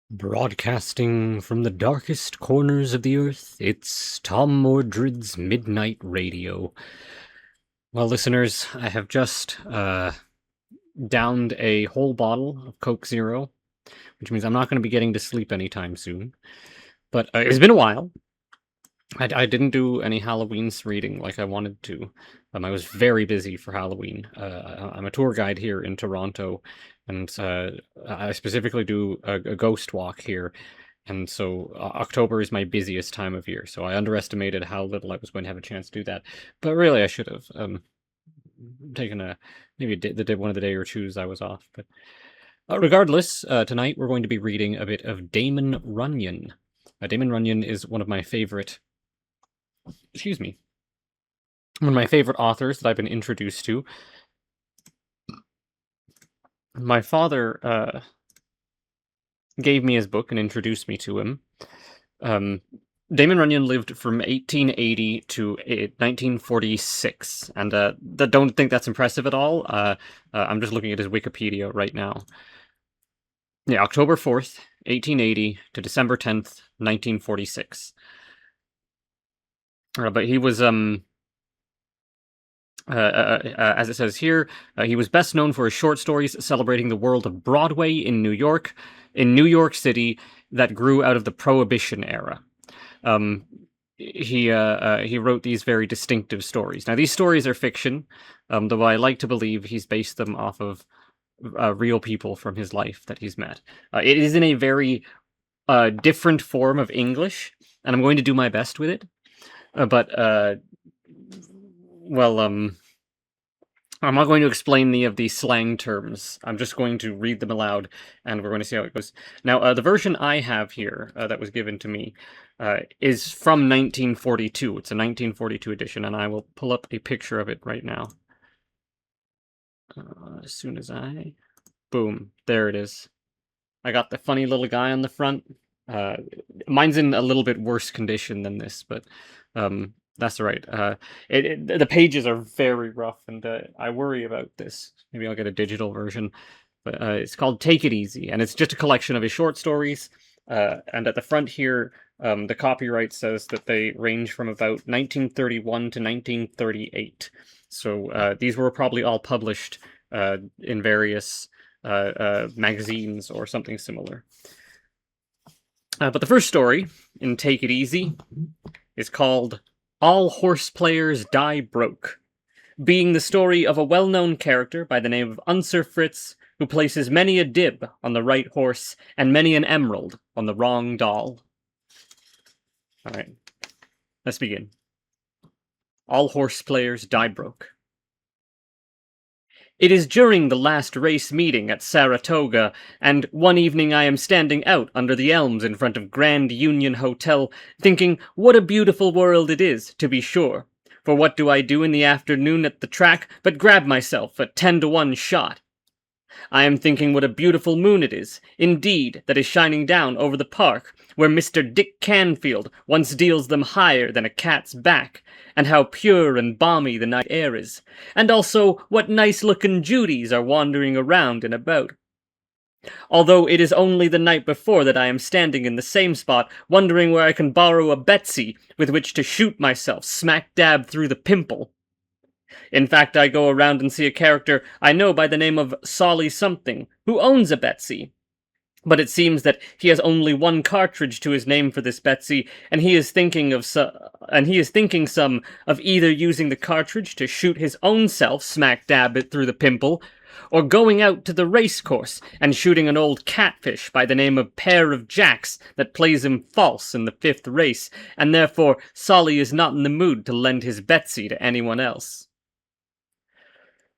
Broadcasting from the darkest corners of the earth, it's Tom Mordred's Midnight Radio. Well, listeners, I have just downed a whole bottle of Coke Zero, which means I'm not going to be getting to sleep anytime soon. But it's been a while. I didn't do any Halloween's reading like I wanted to. I was very busy for Halloween. I'm a tour guide here in Toronto, and I specifically do a ghost walk here. And so October is my busiest time of year. So I underestimated how little I was going to have a chance to do that. But really, I should have taken one of the day or twos I was off. But regardless, tonight we're going to be reading a bit of Damon Runyon. Damon Runyon is one of my favorite one of my favorite authors that I've been introduced to. My father gave me his book and introduced me to him. Damon Runyon lived from 1880 to 1946, and don't think that's impressive at all. I'm just looking at his Wikipedia right now. Yeah, October 4th, 1880 to December 10th, 1946. But he was, as it says here, he was best known for his short stories celebrating the world of Broadway in New York City that grew out of the Prohibition era. He wrote these very distinctive stories. Now, these stories are fiction, though I like to believe he's based them off of real people from his life that he's met. It is in a very different form of English, and I'm going to do my best with it. I'm not going to explain any of the slang terms. I'm just going to read them aloud, and we're going to see how it goes. Now, the version I have here that was given to me is from 1942. It's a 1942 edition, and I will pull up a picture of it right now. As soon as boom, there it is. I got the funny little guy on the front. Mine's in a little bit worse condition than this, but that's all right. The pages are very rough, and I worry about this. Maybe I'll get a digital version. But it's called Take It Easy, and it's just a collection of his short stories. And at the front here, the copyright says that they range from about 1931 to 1938. So these were probably all published in various magazines or something similar. But the first story in Take It Easy is called All Horse Players Die Broke, being the story of a well-known character by the name of Unser Fritz, who places many a dib on the right horse and many an emerald on the wrong doll. All right, let's begin. All Horse Players Die Broke. It is during the last race meeting at Saratoga, and one evening I am standing out under the elms in front of Grand Union Hotel, thinking what a beautiful world it is, to be sure. For what do I do in the afternoon at the track but grab myself a 10-to-1 shot? I am thinking what a beautiful moon it is, indeed, that is shining down over the park, where Mr. Dick Canfield once deals them higher than a cat's back, and how pure and balmy the night air is, and also what nice-looking Judies are wandering around and about. Although it is only the night before that I am standing in the same spot, wondering where I can borrow a Betsy with which to shoot myself smack dab through the pimple. In fact, I go around and see a character I know by the name of Solly Something, who owns a Betsy. But it seems that he has only one cartridge to his name for this Betsy, and he is thinking some of either using the cartridge to shoot his own self smack dab it through the pimple, or going out to the race course and shooting an old catfish by the name of Pair of Jacks that plays him false in the 5th race, and therefore Solly is not in the mood to lend his Betsy to anyone else.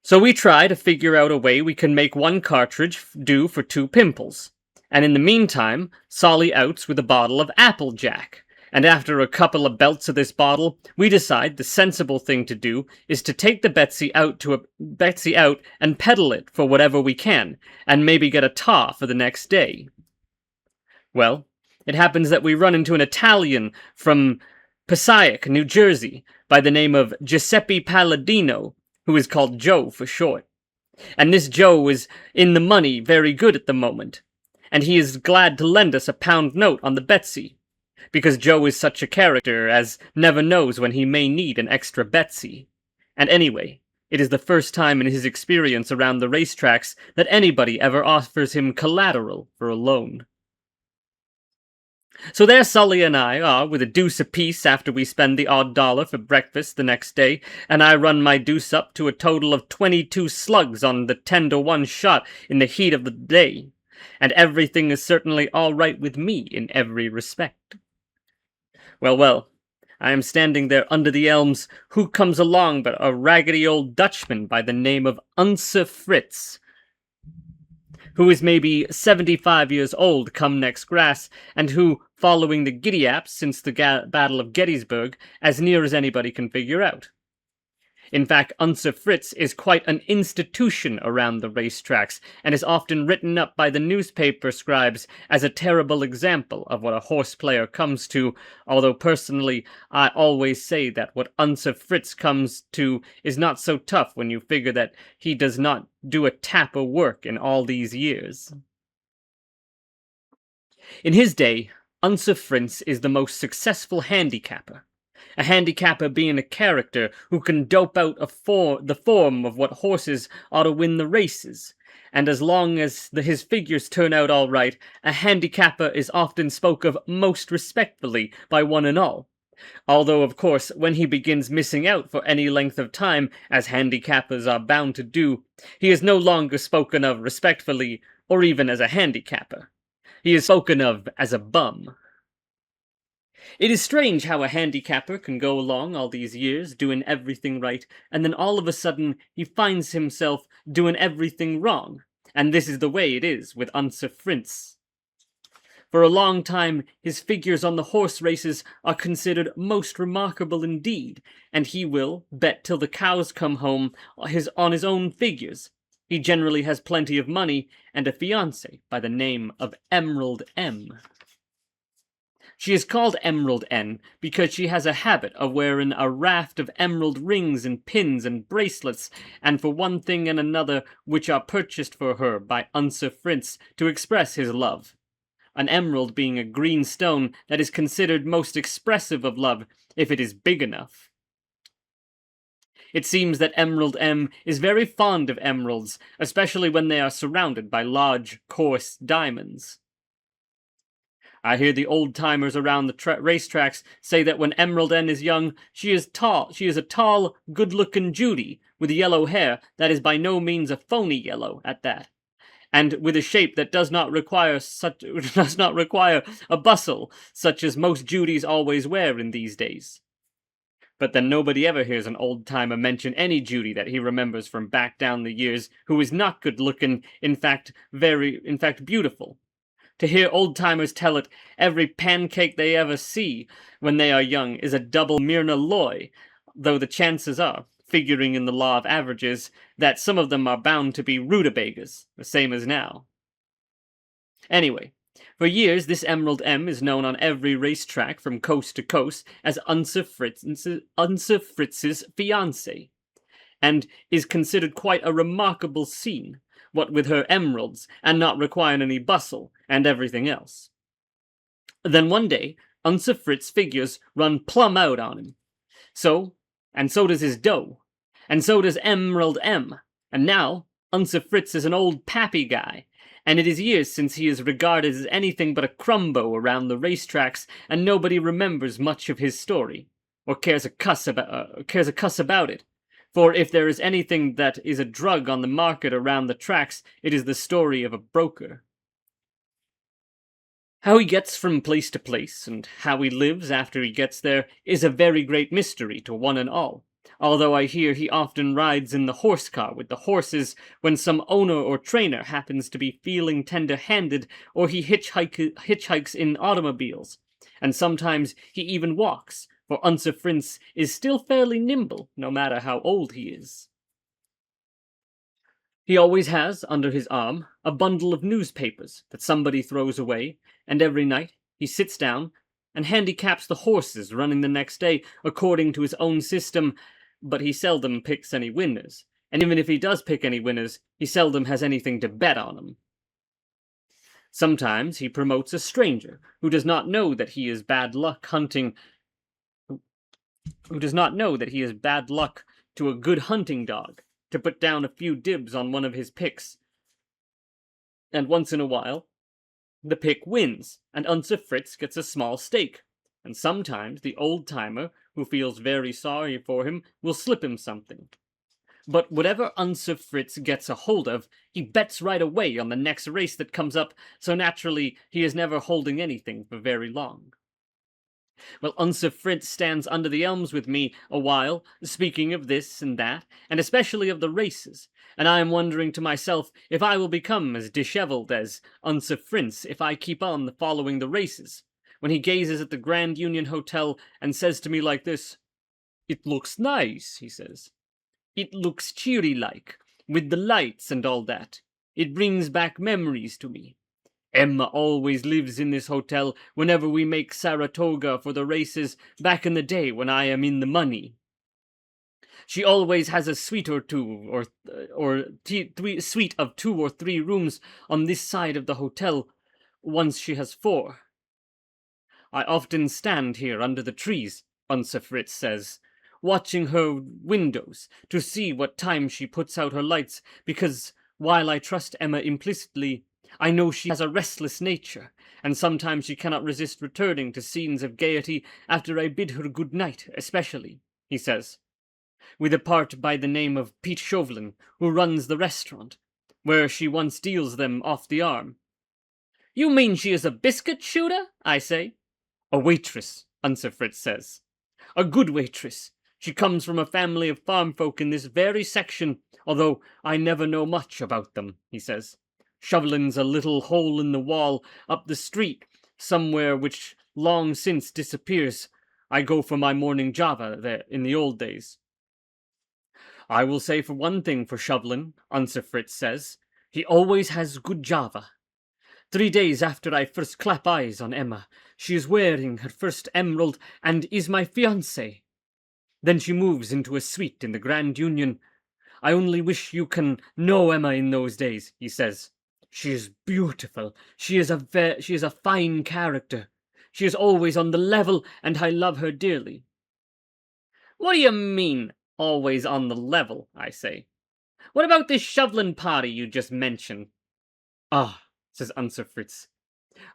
So we try to figure out a way we can make one cartridge do for 2 pimples. And in the meantime, Solly outs with a bottle of Applejack. And after a couple of belts of this bottle, we decide the sensible thing to do is to take the Betsy out and peddle it for whatever we can, and maybe get a taw for the next day. Well, it happens that we run into an Italian from Passaic, New Jersey, by the name of Giuseppe Palladino, who is called Joe for short. And this Joe is in the money very good at the moment. and he is glad to lend us a pound note on the Betsy, because Joe is such a character as never knows when he may need an extra Betsy. And anyway, it is the first time in his experience around the racetracks that anybody ever offers him collateral for a loan. So there Sully and I are, with a deuce apiece after we spend the odd dollar for breakfast the next day, and I run my deuce up to a total of 22 slugs on the 10-to-1 shot in the heat of the day, and everything is certainly all right with me in every respect. Well, I am standing there under the elms. Who comes along but a raggedy old Dutchman by the name of Unser Fritz, who is maybe 75 years old come next grass, and who, following the giddy-aps since the Battle of Gettysburg, as near as anybody can figure out. In fact, Unser Fritz is quite an institution around the racetracks, and is often written up by the newspaper scribes as a terrible example of what a horse player comes to, although personally I always say that what Unser Fritz comes to is not so tough when you figure that he does not do a tap of work in all these years. In his day, Unser Fritz is the most successful handicapper. A handicapper being a character who can dope out the form of what horses ought to win the races, and as long as his figures turn out all right, a handicapper is often spoke of most respectfully by one and all. Although, of course, when he begins missing out for any length of time, as handicappers are bound to do, he is no longer spoken of respectfully, or even as a handicapper. He is spoken of as a bum. It is strange how a handicapper can go along all these years doing everything right, and then all of a sudden he finds himself doing everything wrong. And this is the way it is with Unser Fritz. For a long time, his figures on the horse races are considered most remarkable indeed, and he will bet till the cows come home on his own figures. He generally has plenty of money and a fiancée by the name of Emerald M. She is called Emerald N because she has a habit of wearing a raft of emerald rings and pins and bracelets, and for one thing and another which are purchased for her by Unser Fritz to express his love. An emerald being a green stone that is considered most expressive of love if it is big enough. It seems that Emerald M is very fond of emeralds, especially when they are surrounded by large, coarse diamonds. I hear the old-timers around the racetracks say that when Emerald N is young, she is a tall, good-looking Judy, with yellow hair that is by no means a phony yellow at that, and with a shape that does not require a bustle, such as most Judys always wear in these days. But then nobody ever hears an old-timer mention any Judy that he remembers from back down the years who is not good-looking, in fact beautiful. To hear old-timers tell it, every pancake they ever see when they are young is a double Myrna Loy, though the chances are, figuring in the law of averages, that some of them are bound to be rutabagas, the same as now. Anyway, for years this Emerald M is known on every racetrack from coast to coast as Unser Fritz's fiancée, and is considered quite a remarkable scene, what with her emeralds, and not requiring any bustle, and everything else. Then one day, Unser Fritz figures run plumb out on him. And so does his dough. And so does Emerald M. And now, Unser Fritz is an old pappy guy, and it is years since he is regarded as anything but a crumbo around the racetracks, and nobody remembers much of his story, or cares a cuss about it. For if there is anything that is a drug on the market around the tracks, it is the story of a broker. How he gets from place to place, and how he lives after he gets there, is a very great mystery to one and all, although I hear he often rides in the horse car with the horses when some owner or trainer happens to be feeling tender-handed, or he hitchhikes in automobiles, and sometimes he even walks, for Unser Fritz is still fairly nimble, no matter how old he is. He always has, under his arm, a bundle of newspapers that somebody throws away, and every night he sits down and handicaps the horses running the next day according to his own system, but he seldom picks any winners, and even if he does pick any winners, he seldom has anything to bet on them. Sometimes he promotes a stranger who does not know that he is bad luck to a good hunting dog, to put down a few dibs on one of his picks. And once in a while, the pick wins, and Unser Fritz gets a small stake. And sometimes the old-timer, who feels very sorry for him, will slip him something. But whatever Unser Fritz gets a hold of, he bets right away on the next race that comes up, so naturally he is never holding anything for very long. Well, Unser Fritz stands under the elms with me a while, speaking of this and that, and especially of the races, and I am wondering to myself if I will become as dishevelled as Unser Fritz if I keep on following the races, when he gazes at the Grand Union Hotel and says to me like this, "It looks nice," he says. "It looks cheery-like, with the lights and all that. It brings back memories to me. Emma always lives in this hotel whenever we make Saratoga for the races back in the day when I am in the money. She always has a suite of 2 or 3 rooms on this side of the hotel. Once she has 4. I often stand here under the trees," Unser Fritz says, "watching her windows to see what time she puts out her lights, because while I trust Emma implicitly, I know she has a restless nature, and sometimes she cannot resist returning to scenes of gaiety after I bid her good night, especially," he says, "with a part by the name of Pete Chauvelin, who runs the restaurant, where she once deals them off the arm." "You mean she is a biscuit shooter?" I say. "A waitress," Unser Fritz says. "A good waitress. She comes from a family of farm folk in this very section, although I never know much about them," he says. "Chauvelin's a little hole in the wall up the street somewhere which long since disappears. I go for my morning java there in the old days." "I will say for one thing for Chauvelin," Unser Fritz says. "He always has good java. 3 days after I first clap eyes on Emma, she is wearing her first emerald and is my fiancée. Then she moves into a suite in the Grand Union. I only wish you can know Emma in those days," he says. "She is beautiful. She is a fine character. She is always on the level, and I love her dearly." "What do you mean, always on the level?" I say. "What about this Chauvelin party you just mentioned?" "Ah," says Unser Fritz,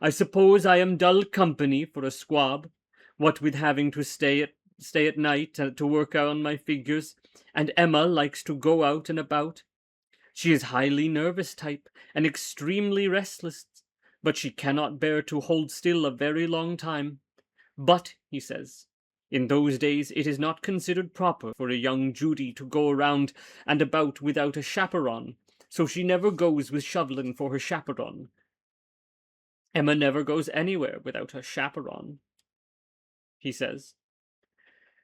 "I suppose I am dull company for a squab, what with having to stay at night to work on my figures, and Emma likes to go out and about. She is highly nervous type, and extremely restless, but she cannot bear to hold still a very long time. But," he says, "in those days it is not considered proper for a young Judy to go around and about without a chaperon, so she never goes with Chauvelin for her chaperon. Emma never goes anywhere without her chaperon," he says.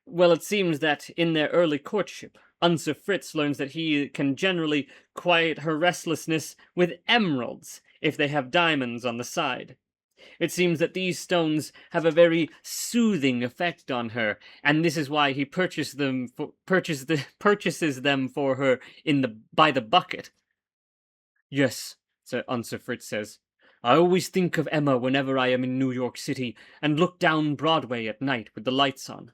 Well, it seems that in their early courtship, Unser Fritz learns that he can generally quiet her restlessness with emeralds if they have diamonds on the side. It seems that these stones have a very soothing effect on her, and this is why he purchases them for her by the bucket. "Yes," Unser Fritz says. "I always think of Emma whenever I am in New York City, and look down Broadway at night with the lights on."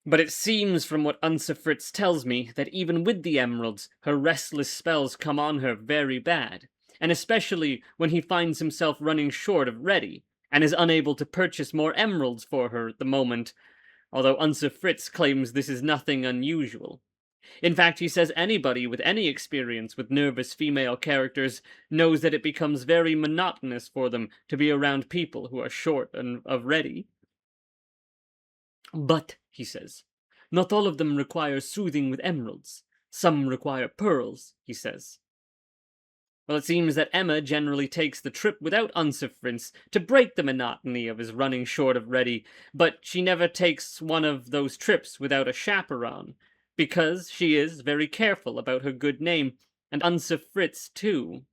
But it seems from what Unser Fritz tells me that even with the emeralds, her restless spells come on her very bad, and especially when he finds himself running short of ready, and is unable to purchase more emeralds for her at the moment, although Unser Fritz claims this is nothing unusual. In fact, he says anybody with any experience with nervous female characters knows that it becomes very monotonous for them to be around people who are short of ready. "But," he says, "not all of them require soothing with emeralds. Some require pearls," he says. Well, it seems that Emma generally takes the trip without Unser Fritz to break the monotony of his running short of ready, but she never takes one of those trips without a chaperone, because she is very careful about her good name, and Unser Fritz too.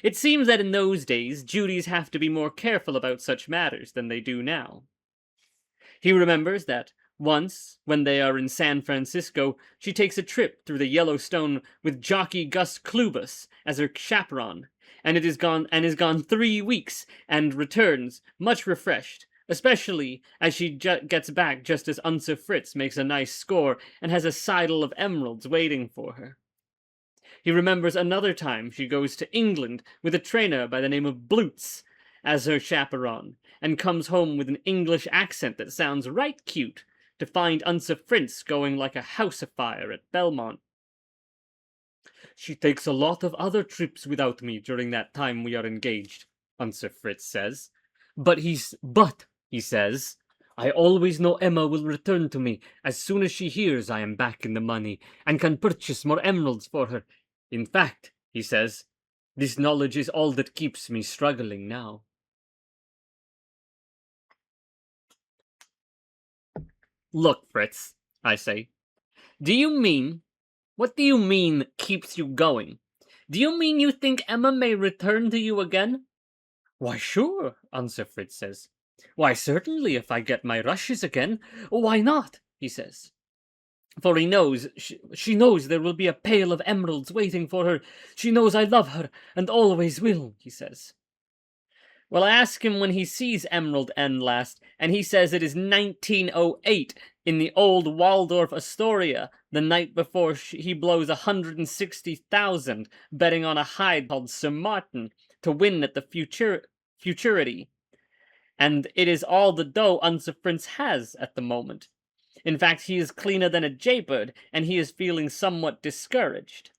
It seems that in those days, Judies have to be more careful about such matters than they do now. He remembers that once, when they are in San Francisco, she takes a trip through the Yellowstone with jockey Gus Clubus as her chaperone, and is gone 3 weeks, and returns much refreshed, especially as she gets back just as Unser Fritz makes a nice score and has a sidle of emeralds waiting for her. He remembers another time she goes to England with a trainer by the name of Blutz as her chaperone, and comes home with an English accent that sounds right cute, to find Unser Fritz going like a house afire at Belmont. She takes a lot of other trips without me during that time we are engaged, Unser Fritz says. But he says, I always know Emma will return to me as soon as she hears I am back in the money and can purchase more emeralds for her. In fact, he says, this knowledge is all that keeps me struggling now. Look, Fritz, I say, what do you mean keeps you going? Do you mean you think Emma may return to you again? Why, sure, Unser Fritz says. Why, certainly, if I get my rushes again. Why not? He says. For he knows, she knows there will be a pail of emeralds waiting for her. She knows I love her, and always will, he says. Well, I ask him when he sees Emerald N last, and he says it is 1908 in the old Waldorf Astoria, the night before he blows 160,000 betting on a hide called Sir Martin to win at the futurity. And it is all the dough Unser Fritz has at the moment. In fact, he is cleaner than a jaybird, and he is feeling somewhat discouraged.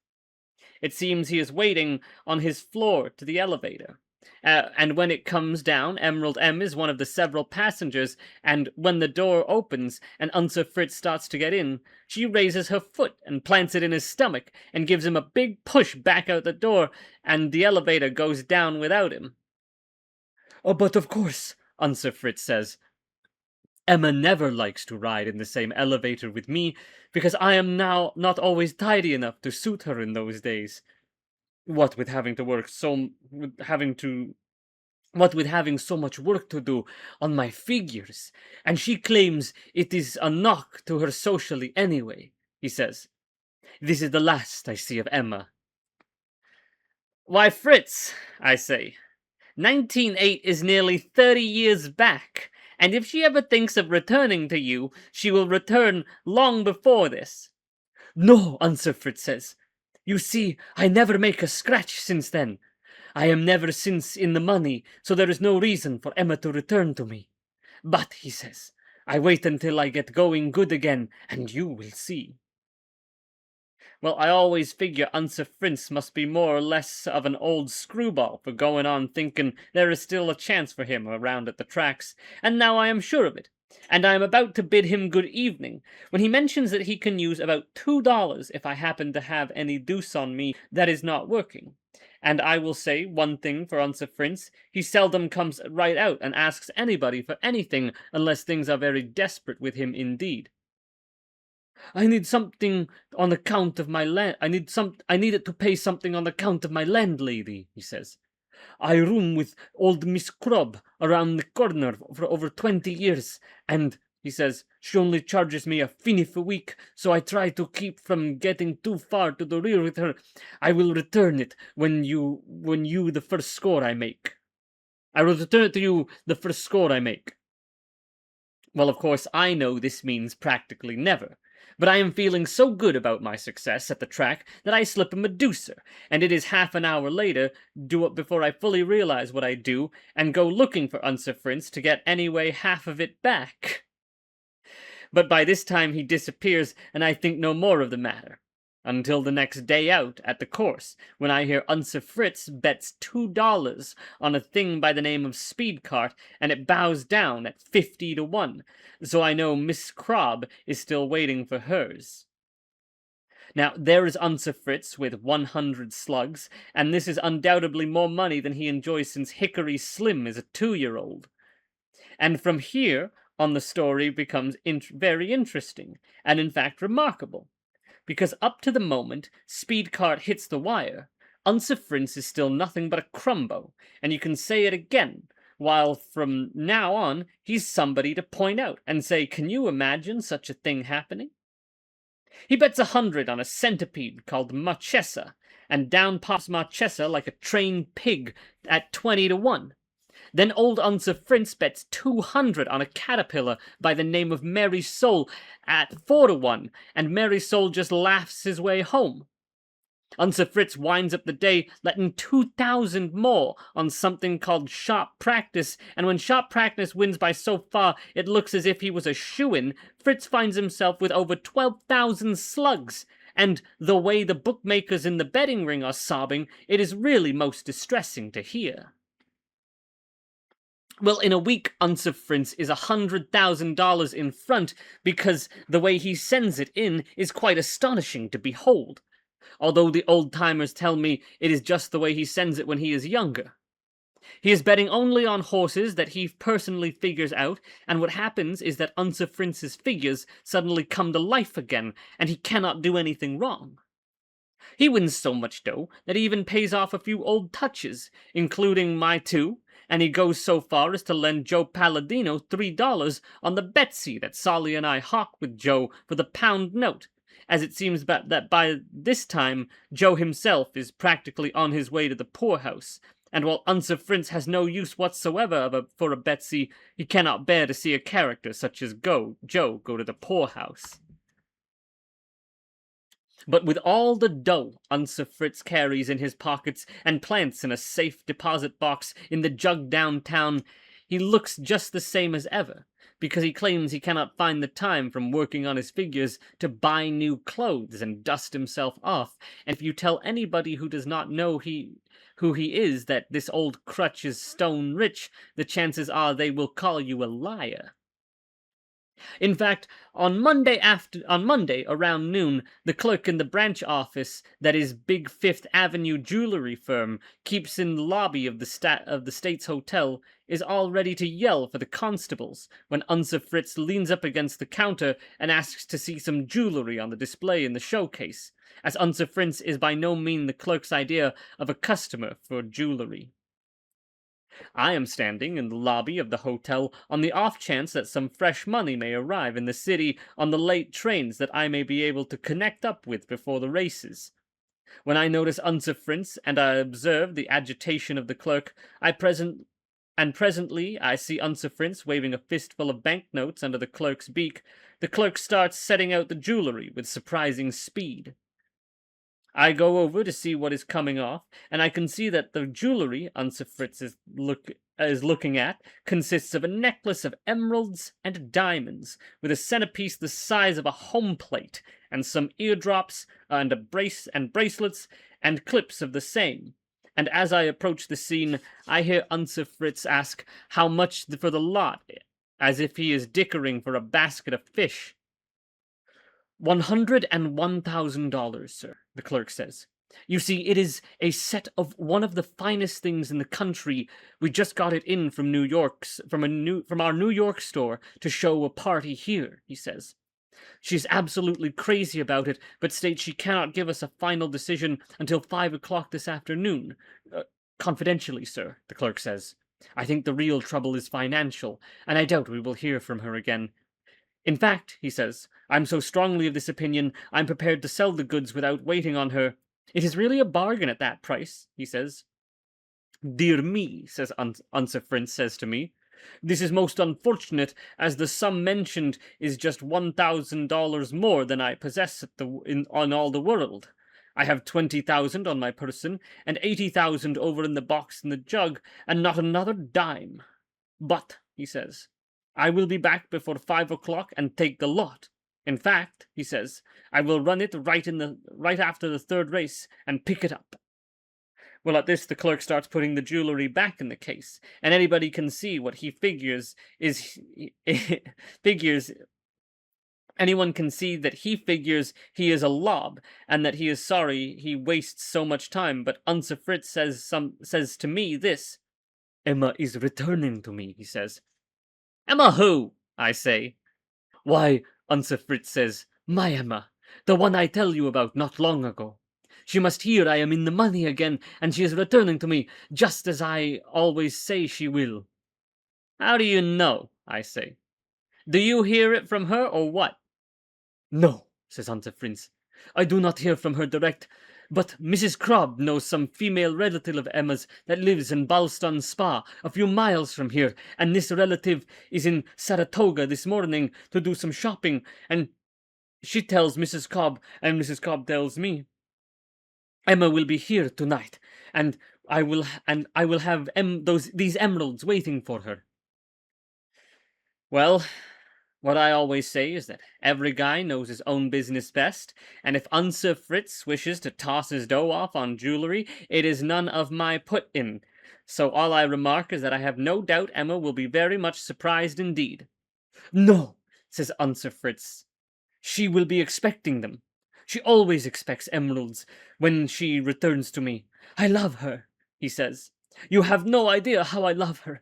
It seems he is waiting on his floor to the elevator. And when it comes down, Emerald M is one of the several passengers, and when the door opens and Unser Fritz starts to get in, she raises her foot and plants it in his stomach and gives him a big push back out the door, and the elevator goes down without him. Oh, but of course, Unser Fritz says, Emma never likes to ride in the same elevator with me, because I am now not always tidy enough to suit her in those days. What with having so much work to do on my figures, and she claims it is a knock to her socially anyway, he says. This is the last I see of Emma. Why, Fritz, I say, 1908 is nearly 30 years back, and if she ever thinks of returning to you, she will return long before this. No, Unser Fritz says. You see, I never make a scratch since then. I am never since in the money, so there is no reason for Emma to return to me. But, he says, I wait until I get going good again, and you will see. Well, I always figure Unser Fritz must be more or less of an old screwball for going on thinking there is still a chance for him around at the tracks, and now I am sure of it. And I am about to bid him good evening, when he mentions that he can use about $2 if I happen to have any deuce on me that is not working. And I will say one thing for Unser Fritz, he seldom comes right out and asks anybody for anything unless things are very desperate with him indeed. I need something on account of my land. I needed to pay something on account of my landlady, he says. I room with old Miss Crub around the corner for over 20 years, and, he says, she only charges me a finnif a week, so I try to keep from getting too far to the rear with her. I will return it when you the first score I make. I will return it to you the first score I make. Well, of course, I know this means practically never. But I am feeling so good about my success at the track that I slip him a deucer, and it is half an hour later, before I fully realize what I do, and go looking for Unser Fritz to get anyway half of it back. But by this time he disappears, and I think no more of the matter. Until the next day out at the course, when I hear Unser Fritz bets $2 on a thing by the name of Speed Cart, and it bows down at 50-1, so I know Miss Crab is still waiting for hers. Now, there is Unser Fritz with 100 slugs, and this is undoubtedly more money than he enjoys since Hickory Slim is a 2-year-old. And from here on, the story becomes very interesting, and in fact remarkable. Because up to the moment Speed Cart hits the wire, Unser Fritz is still nothing but a crumbo, and you can say it again, while from now on he's somebody to point out and say, can you imagine such a thing happening? He bets 100 on a centipede called Marchesa, and down pops Marchesa like a trained pig at 20 to 1. Then old Unser Fritz bets 200 on a caterpillar by the name of Mary Soul at 4 to 1, and Mary Soul just laughs his way home. Unser Fritz winds up the day letting 2,000 more on something called Sharp Practice, and when Sharp Practice wins by so far it looks as if he was a shoo-in, Fritz finds himself with over 12,000 slugs, and the way the bookmakers in the betting ring are sobbing, it is really most distressing to hear. Well, in a week, Unser Fritz is $100,000 in front because the way he sends it in is quite astonishing to behold. Although the old-timers tell me it is just the way he sends it when he is younger. He is betting only on horses that he personally figures out, and what happens is that Unser Fritz's figures suddenly come to life again, and he cannot do anything wrong. He wins so much dough that he even pays off a few old touches, including my two, and he goes so far as to lend Joe Palladino $3 on the Betsy that Solly and I hawk with Joe for the pound note, as it seems that by this time Joe himself is practically on his way to the poorhouse, and while Unser Fritz has no use whatsoever for a Betsy, he cannot bear to see a character such as Joe go to the poorhouse. But with all the dough Unser Fritz carries in his pockets and plants in a safe deposit box in the jug downtown, he looks just the same as ever, because he claims he cannot find the time from working on his figures to buy new clothes and dust himself off, and if you tell anybody who does not know who he is that this old crutch is stone rich, the chances are they will call you a liar. In fact, on Monday around noon, the clerk in the branch office that his big Fifth Avenue jewelry firm keeps in the lobby of the State's Hotel is all ready to yell for the constables when Unser Fritz leans up against the counter and asks to see some jewelry on the display in the showcase, as Unser Fritz is by no means the clerk's idea of a customer for jewelry. I am standing in the lobby of the hotel on the off chance that some fresh money may arrive in the city on the late trains that I may be able to connect up with before the races. When I notice Unser Fritz and I observe the agitation of the clerk, presently I see Unser Fritz waving a fistful of banknotes under the clerk's beak. The clerk starts setting out the jewelry with surprising speed. I go over to see what is coming off, and I can see that the jewelry Unser Fritz is looking at consists of a necklace of emeralds and diamonds, with a centerpiece the size of a home plate, and some eardrops and bracelets and clips of the same. And as I approach the scene, I hear Unser Fritz ask how much for the lot, as if he is dickering for a basket of fish. $101,000, sir, the clerk says. You see, it is a set of one of the finest things in the country. We just got it in from from our New York store to show a party here, he says. She's absolutely crazy about it, but states she cannot give us a final decision until 5 o'clock this afternoon. Confidentially, sir, the clerk says. I think the real trouble is financial, and I doubt we will hear from her again. In fact, he says, I'm so strongly of this opinion, I'm prepared to sell the goods without waiting on her. It is really a bargain at that price, he says. Dear me, says Unser Fritz says to me, this is most unfortunate, as the sum mentioned is just $1,000 more than I possess on all the world. I have 20,000 on my person, and 80,000 over in the box in the jug, and not another dime. But, he says, I will be back before 5 o'clock and take the lot. In fact, he says, I will run it right after the third race and pick it up. Well, at this, the clerk starts putting the jewelry back in the case, and anybody can see what he figures is anyone can see that he figures he is a lob, and that he is sorry he wastes so much time. But Unser Fritz says to me this: Emma is returning to me, he says. Emma who? I say. Why, Unser Fritz says, my Emma, the one I tell you about not long ago. She must hear I am in the money again, and she is returning to me, just as I always say she will. How do you know? I say. Do you hear it from her, or what? No, says Hunter Prince. I do not hear from her direct, but Mrs. Crobb knows some female relative of Emma's that lives in Balston Spa, a few miles from here, and this relative is in Saratoga this morning to do some shopping, and she tells Mrs. Cobb, and Mrs. Cobb tells me, Emma will be here tonight, and I will have these emeralds waiting for her. Well, what I always say is that every guy knows his own business best, and if Unser Fritz wishes to toss his dough off on jewelry, it is none of my put in. So all I remark is that I have no doubt Emma will be very much surprised indeed. No, says Unser Fritz. She will be expecting them. She always expects emeralds when she returns to me. I love her, he says. You have no idea how I love her.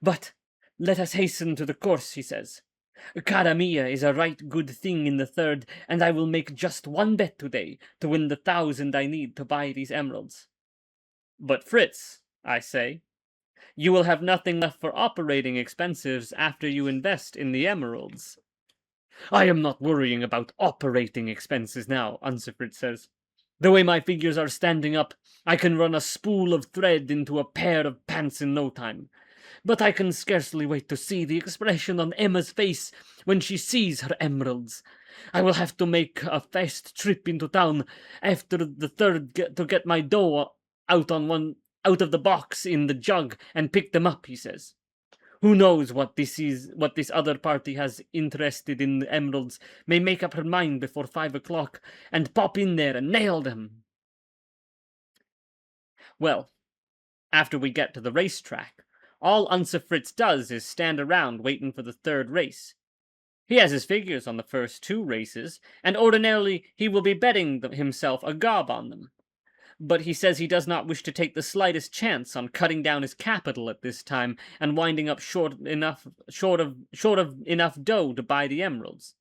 But let us hasten to the course, he says. Cara mia is a right good thing in the third, and I will make just one bet today to win the 1,000 I need to buy these emeralds. But Fritz, I say, you will have nothing left for operating expenses after you invest in the emeralds. I am not worrying about operating expenses now, Unser Fritz says. The way my figures are standing up, I can run a spool of thread into a pair of pants in no time. But I can scarcely wait to see the expression on Emma's face when she sees her emeralds. I will have to make a fast trip into town after the third to get my dough out of the box in the jug and pick them up, he says. Who knows what this other party has interested in the emeralds may make up her mind before 5 o'clock and pop in there and nail them. Well, after we get to the racetrack, all Unser Fritz does is stand around waiting for the third race. He has his figures on the first 2 races, and ordinarily he will be betting himself a gob on them. But he says he does not wish to take the slightest chance on cutting down his capital at this time and winding up short of enough dough to buy the emeralds.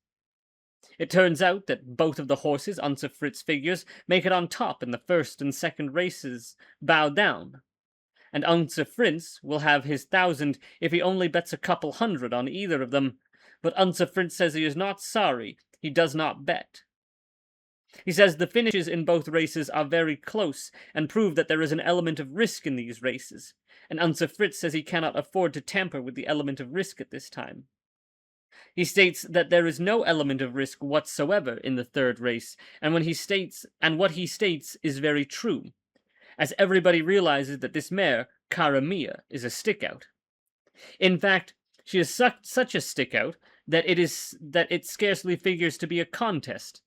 It turns out that both of the horses Unser Fritz figures make it on top in the first and second races, bow down. And Unser Fritz will have his 1,000 if he only bets a couple hundred on either of them, but Unser Fritz says he is not sorry he does not bet. He says the finishes in both races are very close and prove that there is an element of risk in these races, and Unser Fritz says he cannot afford to tamper with the element of risk at this time. He states that there is no element of risk whatsoever in the third race, and what he states is very true, as everybody realizes that this mare, Cara Mia, is a stick-out. In fact, she is such a stick-out that it scarcely figures to be a contest.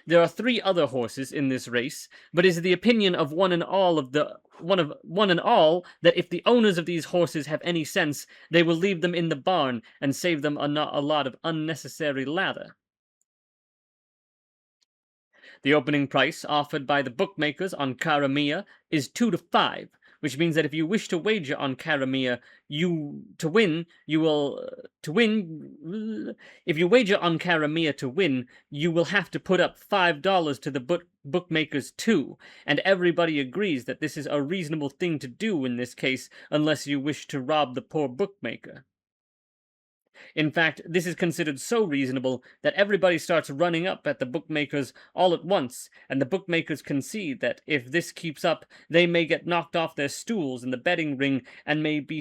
There are 3 other horses in this race, but it is the opinion of one and all that if the owners of these horses have any sense, they will leave them in the barn and save them a lot of unnecessary lather. The opening price offered by the bookmakers on Cara Mia is 2 to 5, which means that if you wish to wager on Cara Mia, if you wager on Cara Mia to win, you will have to put up $5 to the bookmakers too, and everybody agrees that this is a reasonable thing to do in this case, unless you wish to rob the poor bookmaker. In fact, this is considered so reasonable that everybody starts running up at the bookmakers all at once, and the bookmakers concede that if this keeps up, they may get knocked off their stools in the betting ring and may be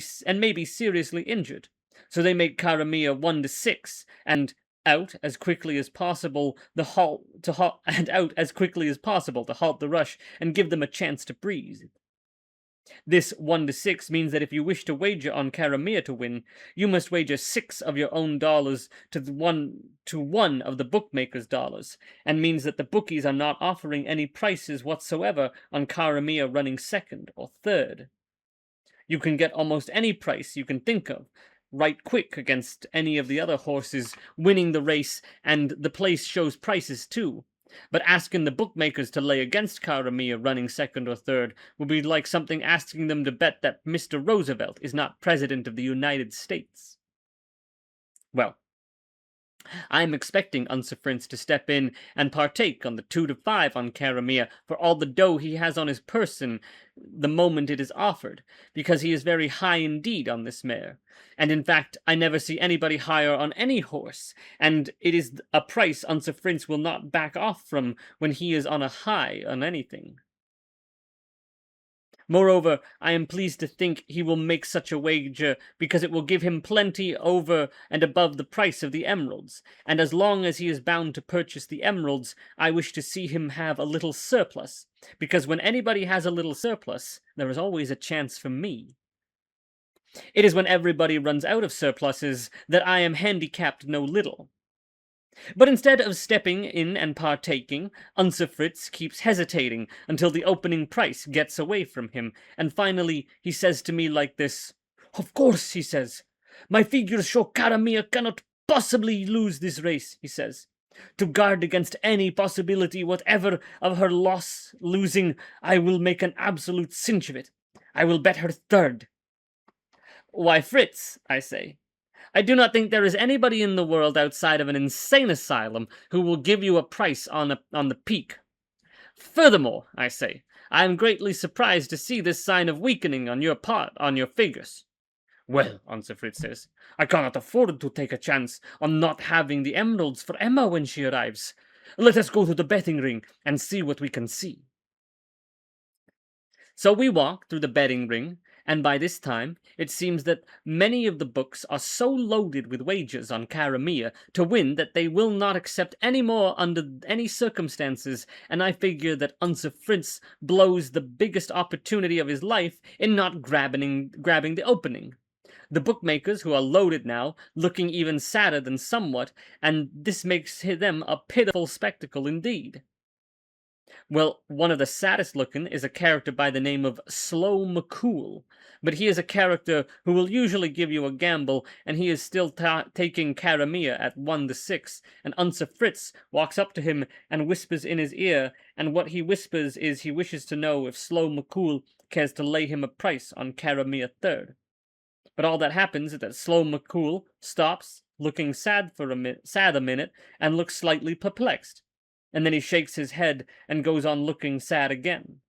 seriously injured. So they make Cara Mia 1 to 6, and out as quickly as possible to halt the rush and give them a chance to breathe. This 1 to 6 means that if you wish to wager on Cara Mia to win, you must wager 6 of your own dollars to one of the bookmakers' dollars, and means that the bookies are not offering any prices whatsoever on Cara Mia running second or third. You can get almost any price you can think of, right quick against any of the other horses winning the race, and the place shows prices too. But asking the bookmakers to lay against Cara Mia running second or third would be like something asking them to bet that Mr. Roosevelt is not President of the United States. Well, I'm expecting Unser Prince to step in and partake on the 2 to 5 on Caramia for all the dough he has on his person the moment it is offered, because he is very high indeed on this mare. And in fact, I never see anybody higher on any horse, and it is a price Unser Prince will not back off from when he is on a high on anything. Moreover, I am pleased to think he will make such a wager, because it will give him plenty over and above the price of the emeralds, and as long as he is bound to purchase the emeralds, I wish to see him have a little surplus, because when anybody has a little surplus, there is always a chance for me. It is when everybody runs out of surpluses that I am handicapped no little. But instead of stepping in and partaking, Unser Fritz keeps hesitating until the opening price gets away from him, and finally he says to me like this: "Of course," he says, "my figures show Caramia cannot possibly lose this race," he says. "To guard against any possibility whatever of her losing, I will make an absolute cinch of it. I will bet her third." "Why, Fritz," I say, "I do not think there is anybody in the world outside of an insane asylum who will give you a price on the peak. Furthermore," I say, "I am greatly surprised to see this sign of weakening on your part, on your figures." "Well," Unser Fritz says, "I cannot afford to take a chance on not having the emeralds for Emma when she arrives. Let us go to the betting ring and see what we can see." So we walk through the betting ring, and by this time it seems that many of the books are so loaded with wagers on Caramia to win that they will not accept any more under any circumstances, and I figure that Unser Fritz blows the biggest opportunity of his life in not grabbing the opening. The bookmakers, who are loaded now, looking even sadder than somewhat, and this makes them a pitiful spectacle indeed. Well, one of the saddest looking is a character by the name of Slow McCool, but he is a character who will usually give you a gamble, and he is still taking Caramia at 1 to 6, and Unser Fritz walks up to him and whispers in his ear, and what he whispers is he wishes to know if Slow McCool cares to lay him a price on Caramia third. But all that happens is that Slow McCool stops, looking sad a minute, and looks slightly perplexed. And then he shakes his head and goes on looking sad again.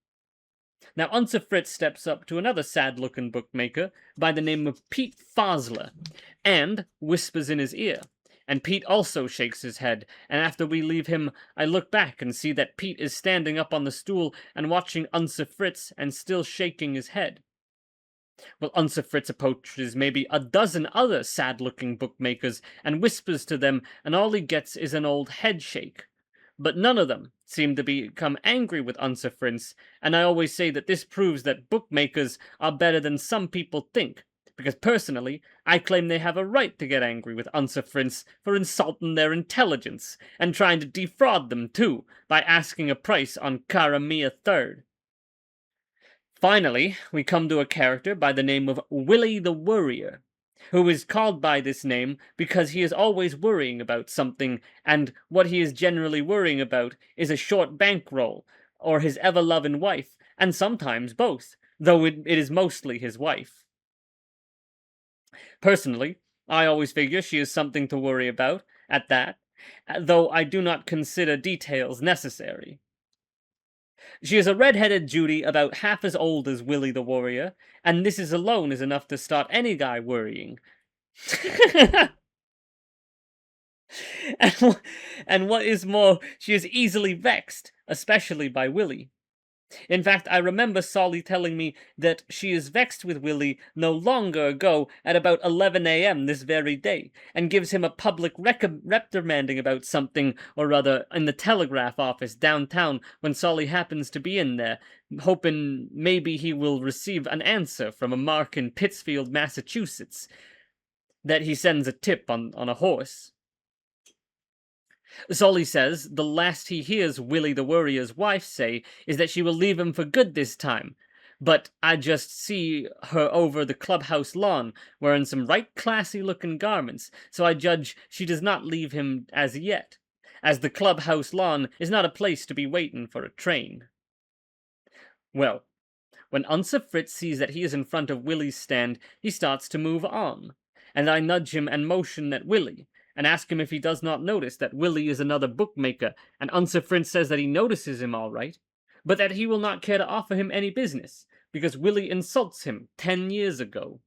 Now Unser Fritz steps up to another sad-looking bookmaker by the name of Pete Fosler, and whispers in his ear. And Pete also shakes his head, and after we leave him, I look back and see that Pete is standing up on the stool and watching Unser Fritz and still shaking his head. Well, Unser Fritz approaches maybe a dozen other sad-looking bookmakers and whispers to them, and all he gets is an old head shake. But none of them seem to become angry with Unser Fritz, and I always say that this proves that bookmakers are better than some people think, because personally, I claim they have a right to get angry with Unser Fritz for insulting their intelligence, and trying to defraud them too, by asking a price on Caramia third. Finally, we come to a character by the name of Willie the Worrier, who is called by this name because he is always worrying about something, and what he is generally worrying about is a short bankroll, or his ever-loving wife, and sometimes both, though it is mostly his wife. Personally, I always figure she is something to worry about, at that, though I do not consider details necessary. She is a red-headed Judy about half as old as Willie the Warrior, and this alone is enough to start any guy worrying. and what is more, she is easily vexed, especially by Willie. In fact, I remember Solly telling me that she is vexed with Willie no longer ago at about 11 a.m. this very day, and gives him a public reprimanding about something or other in the telegraph office downtown when Solly happens to be in there, hoping maybe he will receive an answer from a mark in Pittsfield, Massachusetts, that he sends a tip on a horse. Solly says the last he hears Willie the Worrier's wife say is that she will leave him for good this time, but I just see her over the clubhouse lawn wearing some right classy-looking garments, so I judge she does not leave him as yet, as the clubhouse lawn is not a place to be waiting for a train. Well, when Unser Fritz sees that he is in front of Willie's stand, he starts to move on, and I nudge him and motion at Willie, and ask him if he does not notice that Willie is another bookmaker, and Unser Fritz says that he notices him all right, but that he will not care to offer him any business, because Willie insults him 10 years ago.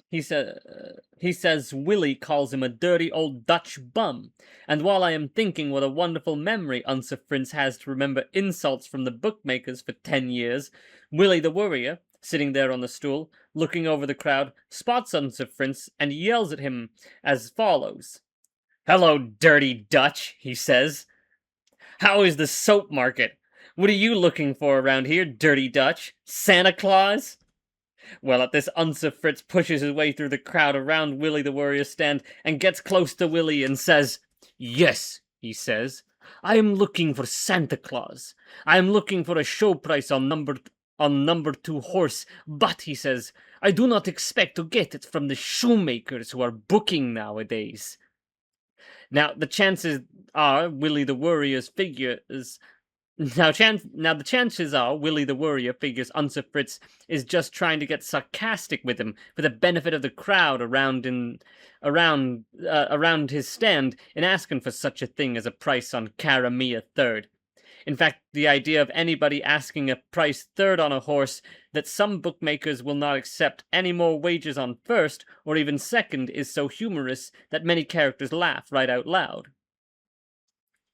He says Willie calls him a dirty old Dutch bum, and while I am thinking what a wonderful memory Unser Fritz has to remember insults from the bookmakers for 10 years, Willie the Worrier, sitting there on the stool, looking over the crowd, spots Unser Fritz and yells at him as follows. "Hello, dirty Dutch," he says. "How is the soap market? What are you looking for around here, dirty Dutch? Santa Claus?" Well, at this, Unser Fritz pushes his way through the crowd around Willie the Warrior's stand and gets close to Willie and says, "Yes," he says, "I am looking for Santa Claus. I am looking for a show price on number 2 horse, but," he says, "I do not expect to get it from the shoemakers who are booking nowadays." Now, the chances are Willie the Warrior's figure is Now, the chances are Willie the Worrier figures Unser Fritz is just trying to get sarcastic with him for the benefit of the crowd around his stand in asking for such a thing as a price on Caramia third. In fact, the idea of anybody asking a price third on a horse that some bookmakers will not accept any more wages on first or even second is so humorous that many characters laugh right out loud.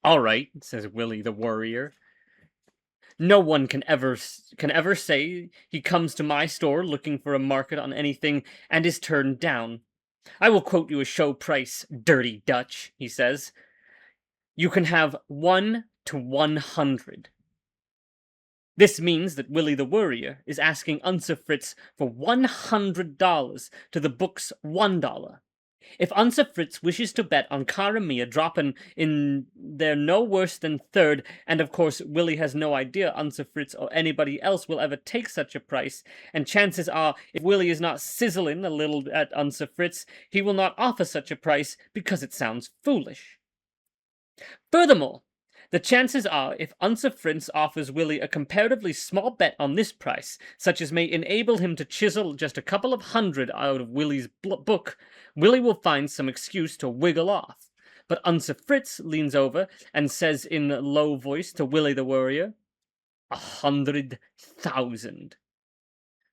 "All right," says Willie the Worrier. "No one can ever say he comes to my store looking for a market on anything and is turned down. I will quote you a show price, dirty Dutch," he says. "You can have 1 to 100. This means that Willie the Worrier is asking Unser Fritz for $100 to the book's $1. If Unser Fritz wishes to bet on Caramia dropping in there no worse than third, and of course Willie has no idea Unser Fritz or anybody else will ever take such a price, and chances are if Willie is not sizzling a little at Unser Fritz, he will not offer such a price because it sounds foolish. Furthermore, the chances are if Unser Fritz offers Willie a comparatively small bet on this price, such as may enable him to chisel just a couple of hundred out of Willie's book, Willie will find some excuse to wiggle off. But Unser Fritz leans over and says in a low voice to Willie the Worrier, 100,000.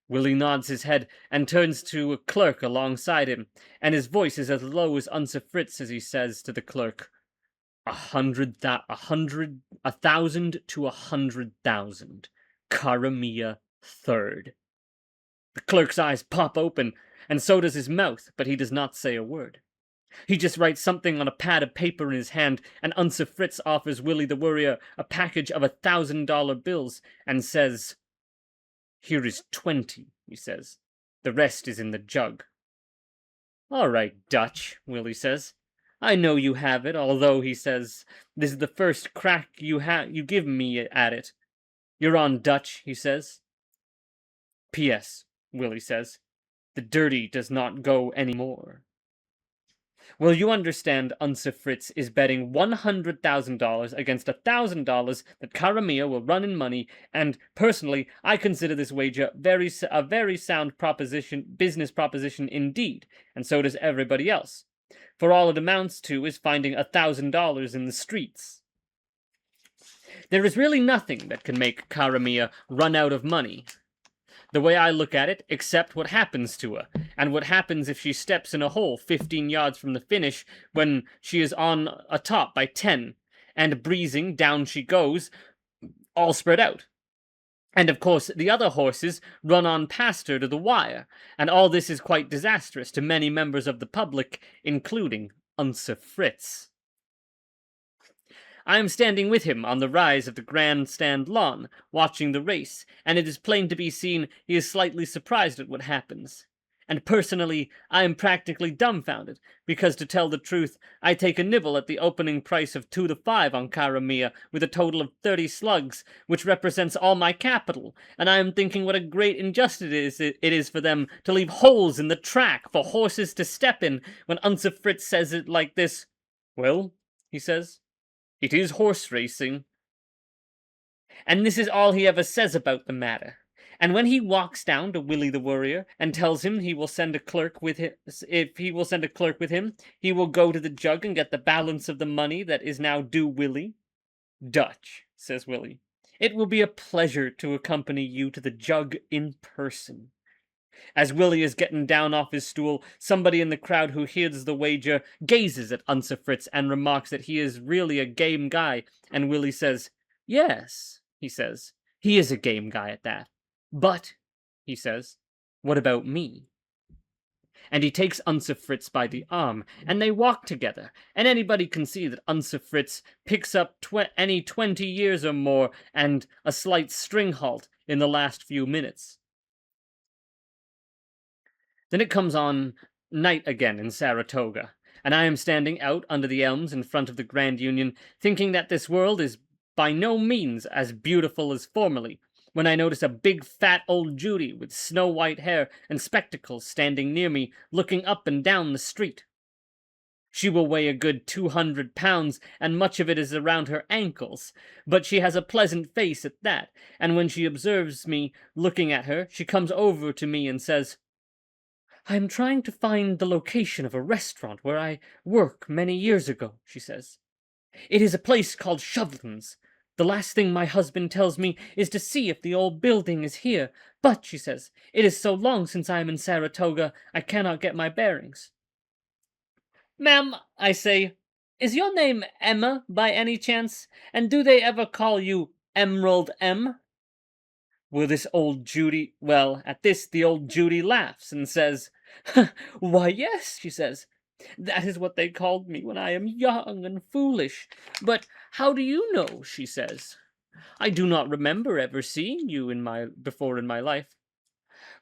Willie nods his head and turns to a clerk alongside him, and his voice is as low as Unser Fritz as he says to the clerk, 1,000 to 100,000. Caramia third. The clerk's eyes pop open, and so does his mouth, but he does not say a word. He just writes something on a pad of paper in his hand, and Unser Fritz offers Willie the Worrier a package of $1,000 bills, and says, "Here is 20, he says. "The rest is in the jug." "All right, Dutch," Willie says. "I know you have it, although," he says, "this is the first crack you give me at it. You're on, Dutch," he says. "P.S., Willie says, "the dirty does not go any more." Well, you understand Unser Fritz is betting $100,000 against $1,000 that Caramia will run in money, and personally, I consider this wager a very sound business proposition indeed, and so does everybody else. For all it amounts to is finding $1,000 in the streets. There is really nothing that can make Caramia run out of money, the way I look at it, except what happens to her, and what happens if she steps in a hole 15 yards from the finish when she is on a top by 10, and breezing down she goes, all spread out. And of course, the other horses run on past her to the wire, and all this is quite disastrous to many members of the public, including Unser Fritz. I am standing with him on the rise of the grandstand lawn, watching the race, and it is plain to be seen he is slightly surprised at what happens. And personally, I am practically dumbfounded, because to tell the truth, I take a nibble at the opening price of 2 to 5 on Caramia, with a total of 30 slugs, which represents all my capital, and I am thinking what a great injustice it is for them to leave holes in the track for horses to step in, when Unser Fritz says it like this. "Well," he says, "it is horse racing." And this is all he ever says about the matter. And when he walks down to Willie the Worrier and tells him he will send a clerk with him, if he will send a clerk with him, he will go to the jug and get the balance of the money that is now due Willie. Dutch, says Willie, it will be a pleasure to accompany you to the jug in person. As Willie is getting down off his stool, somebody in the crowd who hears the wager gazes at Unser Fritz and remarks that he is really a game guy, and Willie says, yes, he says, he is a game guy at that. But, he says, what about me? And he takes Unser Fritz by the arm, and they walk together, and anybody can see that Unser Fritz picks up any 20 years or more and a slight string halt in the last few minutes. Then it comes on night again in Saratoga, and I am standing out under the elms in front of the Grand Union, thinking that this world is by no means as beautiful as formerly, when I notice a big fat old Judy with snow-white hair and spectacles standing near me, looking up and down the street. She will weigh a good 200 pounds, and much of it is around her ankles, but she has a pleasant face at that, and when she observes me looking at her, she comes over to me and says, I am trying to find the location of a restaurant where I worked many years ago, she says. It is a place called Shovelin's. The last thing my husband tells me is to see if the old building is here, but, she says, it is so long since I am in Saratoga, I cannot get my bearings. Ma'am, I say, is your name Emma by any chance, and do they ever call you Emerald M? Well, at this the old Judy laughs and says, why, yes, she says, that is what they called me when I am young and foolish. But how do you know, she says? I do not remember ever seeing you before in my life.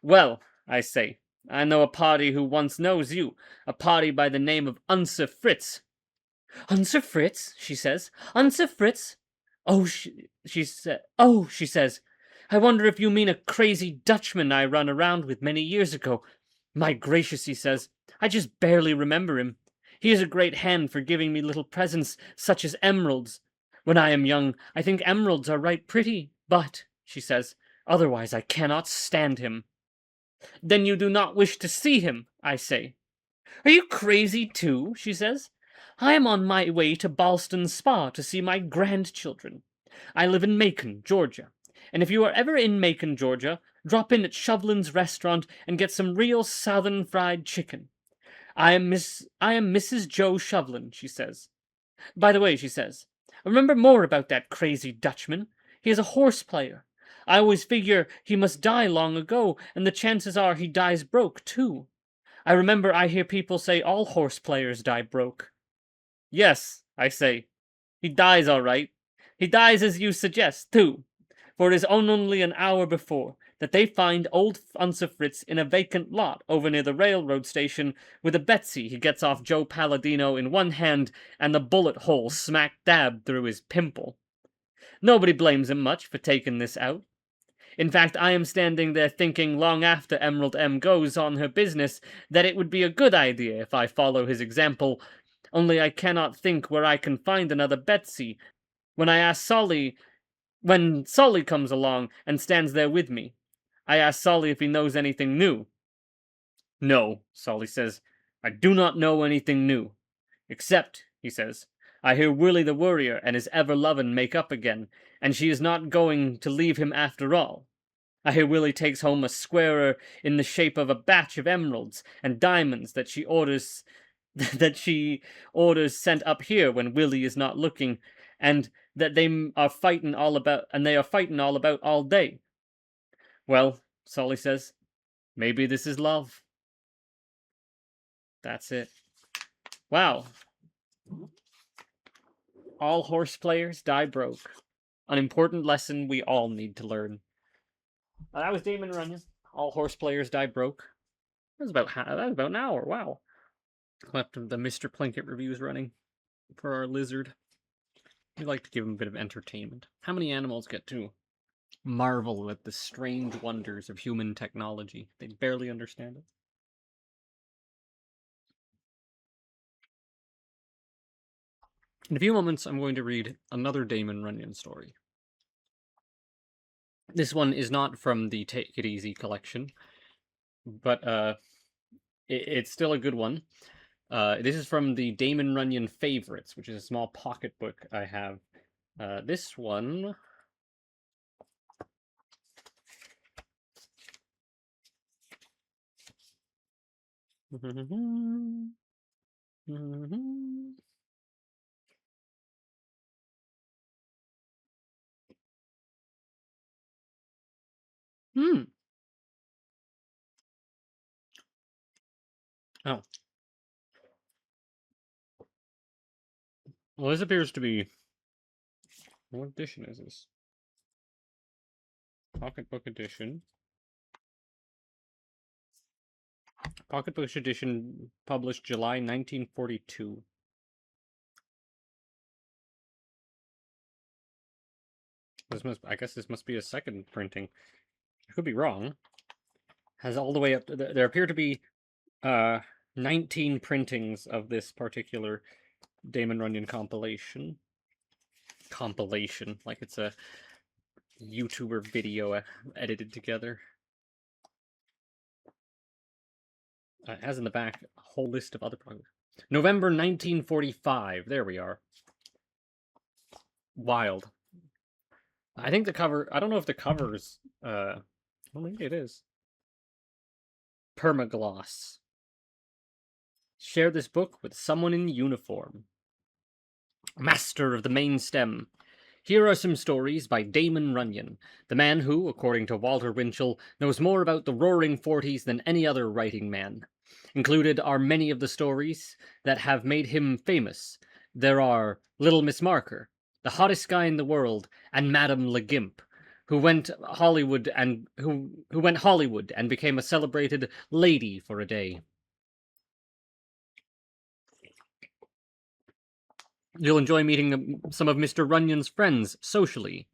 Well, I say, I know a party who once knows you, a party by the name of Unser Fritz. Unser Fritz, she says, Unser Fritz? Oh, she says, I wonder if you mean a crazy Dutchman I run around with many years ago. My gracious, he says, I just barely remember him. He is a great hand for giving me little presents, such as emeralds. When I am young, I think emeralds are right pretty, but, she says, otherwise I cannot stand him. Then you do not wish to see him, I say. Are you crazy too, she says. I am on my way to Ballston Spa to see my grandchildren. I live in Macon, Georgia, and if you are ever in Macon, Georgia, drop in at Shovelin's restaurant and get some real southern fried chicken. I am Mrs. Joe Shovelin, she says. By the way, she says, remember more about that crazy Dutchman. He is a horse player. I always figure he must die long ago, and the chances are he dies broke, too. I remember I hear people say all horse players die broke. Yes, I say. He dies all right. He dies as you suggest, too. For it is only an hour before that they find old Unser Fritz in a vacant lot over near the railroad station with a Betsy he gets off Joe Palladino in one hand and the bullet hole smack dab through his pimple. Nobody blames him much for taking this out. In fact, I am standing there thinking long after Emerald M goes on her business that it would be a good idea if I follow his example, only I cannot think where I can find another Betsy. When Solly comes along and stands there with me, I ask Solly if he knows anything new. No, Solly says, I do not know anything new. Except, he says, I hear Willie the Worrier and his ever-lovin' make up again, and she is not going to leave him after all. I hear Willie takes home a squarer in the shape of a batch of emeralds and diamonds that she orders sent up here when Willie is not looking, and that they are fighting all about all day. Well, Solly says, maybe this is love. That's it. Wow. All horse players die broke. An important lesson we all need to learn. That was Damon Runyon. All horse players die broke. That was about an hour. Wow. Left the Mr. Plinkett reviews running for our lizard. We like to give him a bit of entertainment. How many animals get to marvel at the strange wonders of human technology? They barely understand it. In a few moments, I'm going to read another Damon Runyon story. This one is not from the Take It Easy collection, but it's still a good one. This is from the Damon Runyon Favorites, which is a small pocketbook I have. This one. Hmm. Oh. Well, this appears to be. What edition is this? Pocketbook edition. Pocketbook edition published July 1942. I guess this must be a second printing. I could be wrong. Has all the way up to there appear to be 19 printings of this particular Damon Runyon compilation. Compilation, like it's a YouTuber video edited together. It has in the back a whole list of other projects. November 1945. There we are. Wild. I think the cover. I don't know if the cover's. I don't think it is. Permagloss. Share this book with someone in uniform. Master of the main stem. Here are some stories by Damon Runyon, the man who, according to Walter Winchell, knows more about the Roaring Forties than any other writing man. Included are many of the stories that have made him famous. There are Little Miss Marker, The Hottest Guy in the World, and Madame Le Gimp, who went Hollywood and became a celebrated lady for a day. You'll enjoy meeting some of Mr. Runyon's friends socially.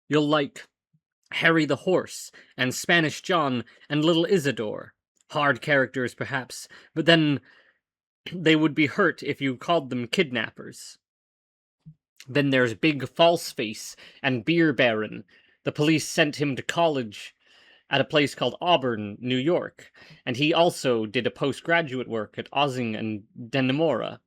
You'll like Harry the Horse, and Spanish John, and Little Isidore. Hard characters, perhaps, but then they would be hurt if you called them kidnappers. Then there's Big Falseface and Beer Baron. The police sent him to college at a place called Auburn, New York, and he also did a postgraduate work at Ossing and Dannemora.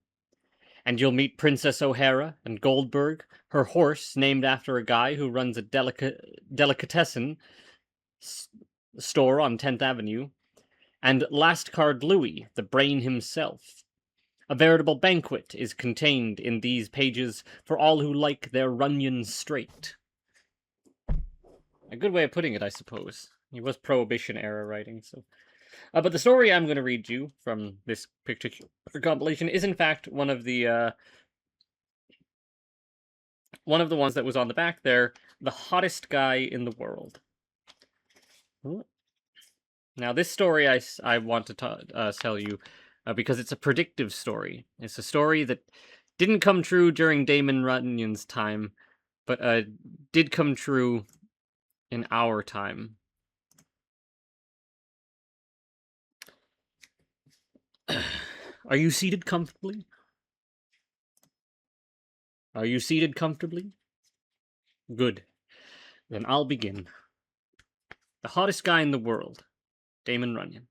And you'll meet Princess O'Hara and Goldberg, her horse named after a guy who runs a delicatessen store on 10th Avenue, and Last Card Louis, the brain himself. A veritable banquet is contained in these pages for all who like their Runyon straight. A good way of putting it, I suppose. He was Prohibition-era writing, so... but the story I'm going to read you from this particular compilation is, in fact, one of the ones that was on the back there, The Hottest Guy in the World. Now, this story I want to tell you because it's a predictive story. It's a story that didn't come true during Damon Runyon's time, but did come true in our time. Are you seated comfortably? Are you seated comfortably? Good. Then I'll begin. The Hottest Guy in the World, Damon Runyon.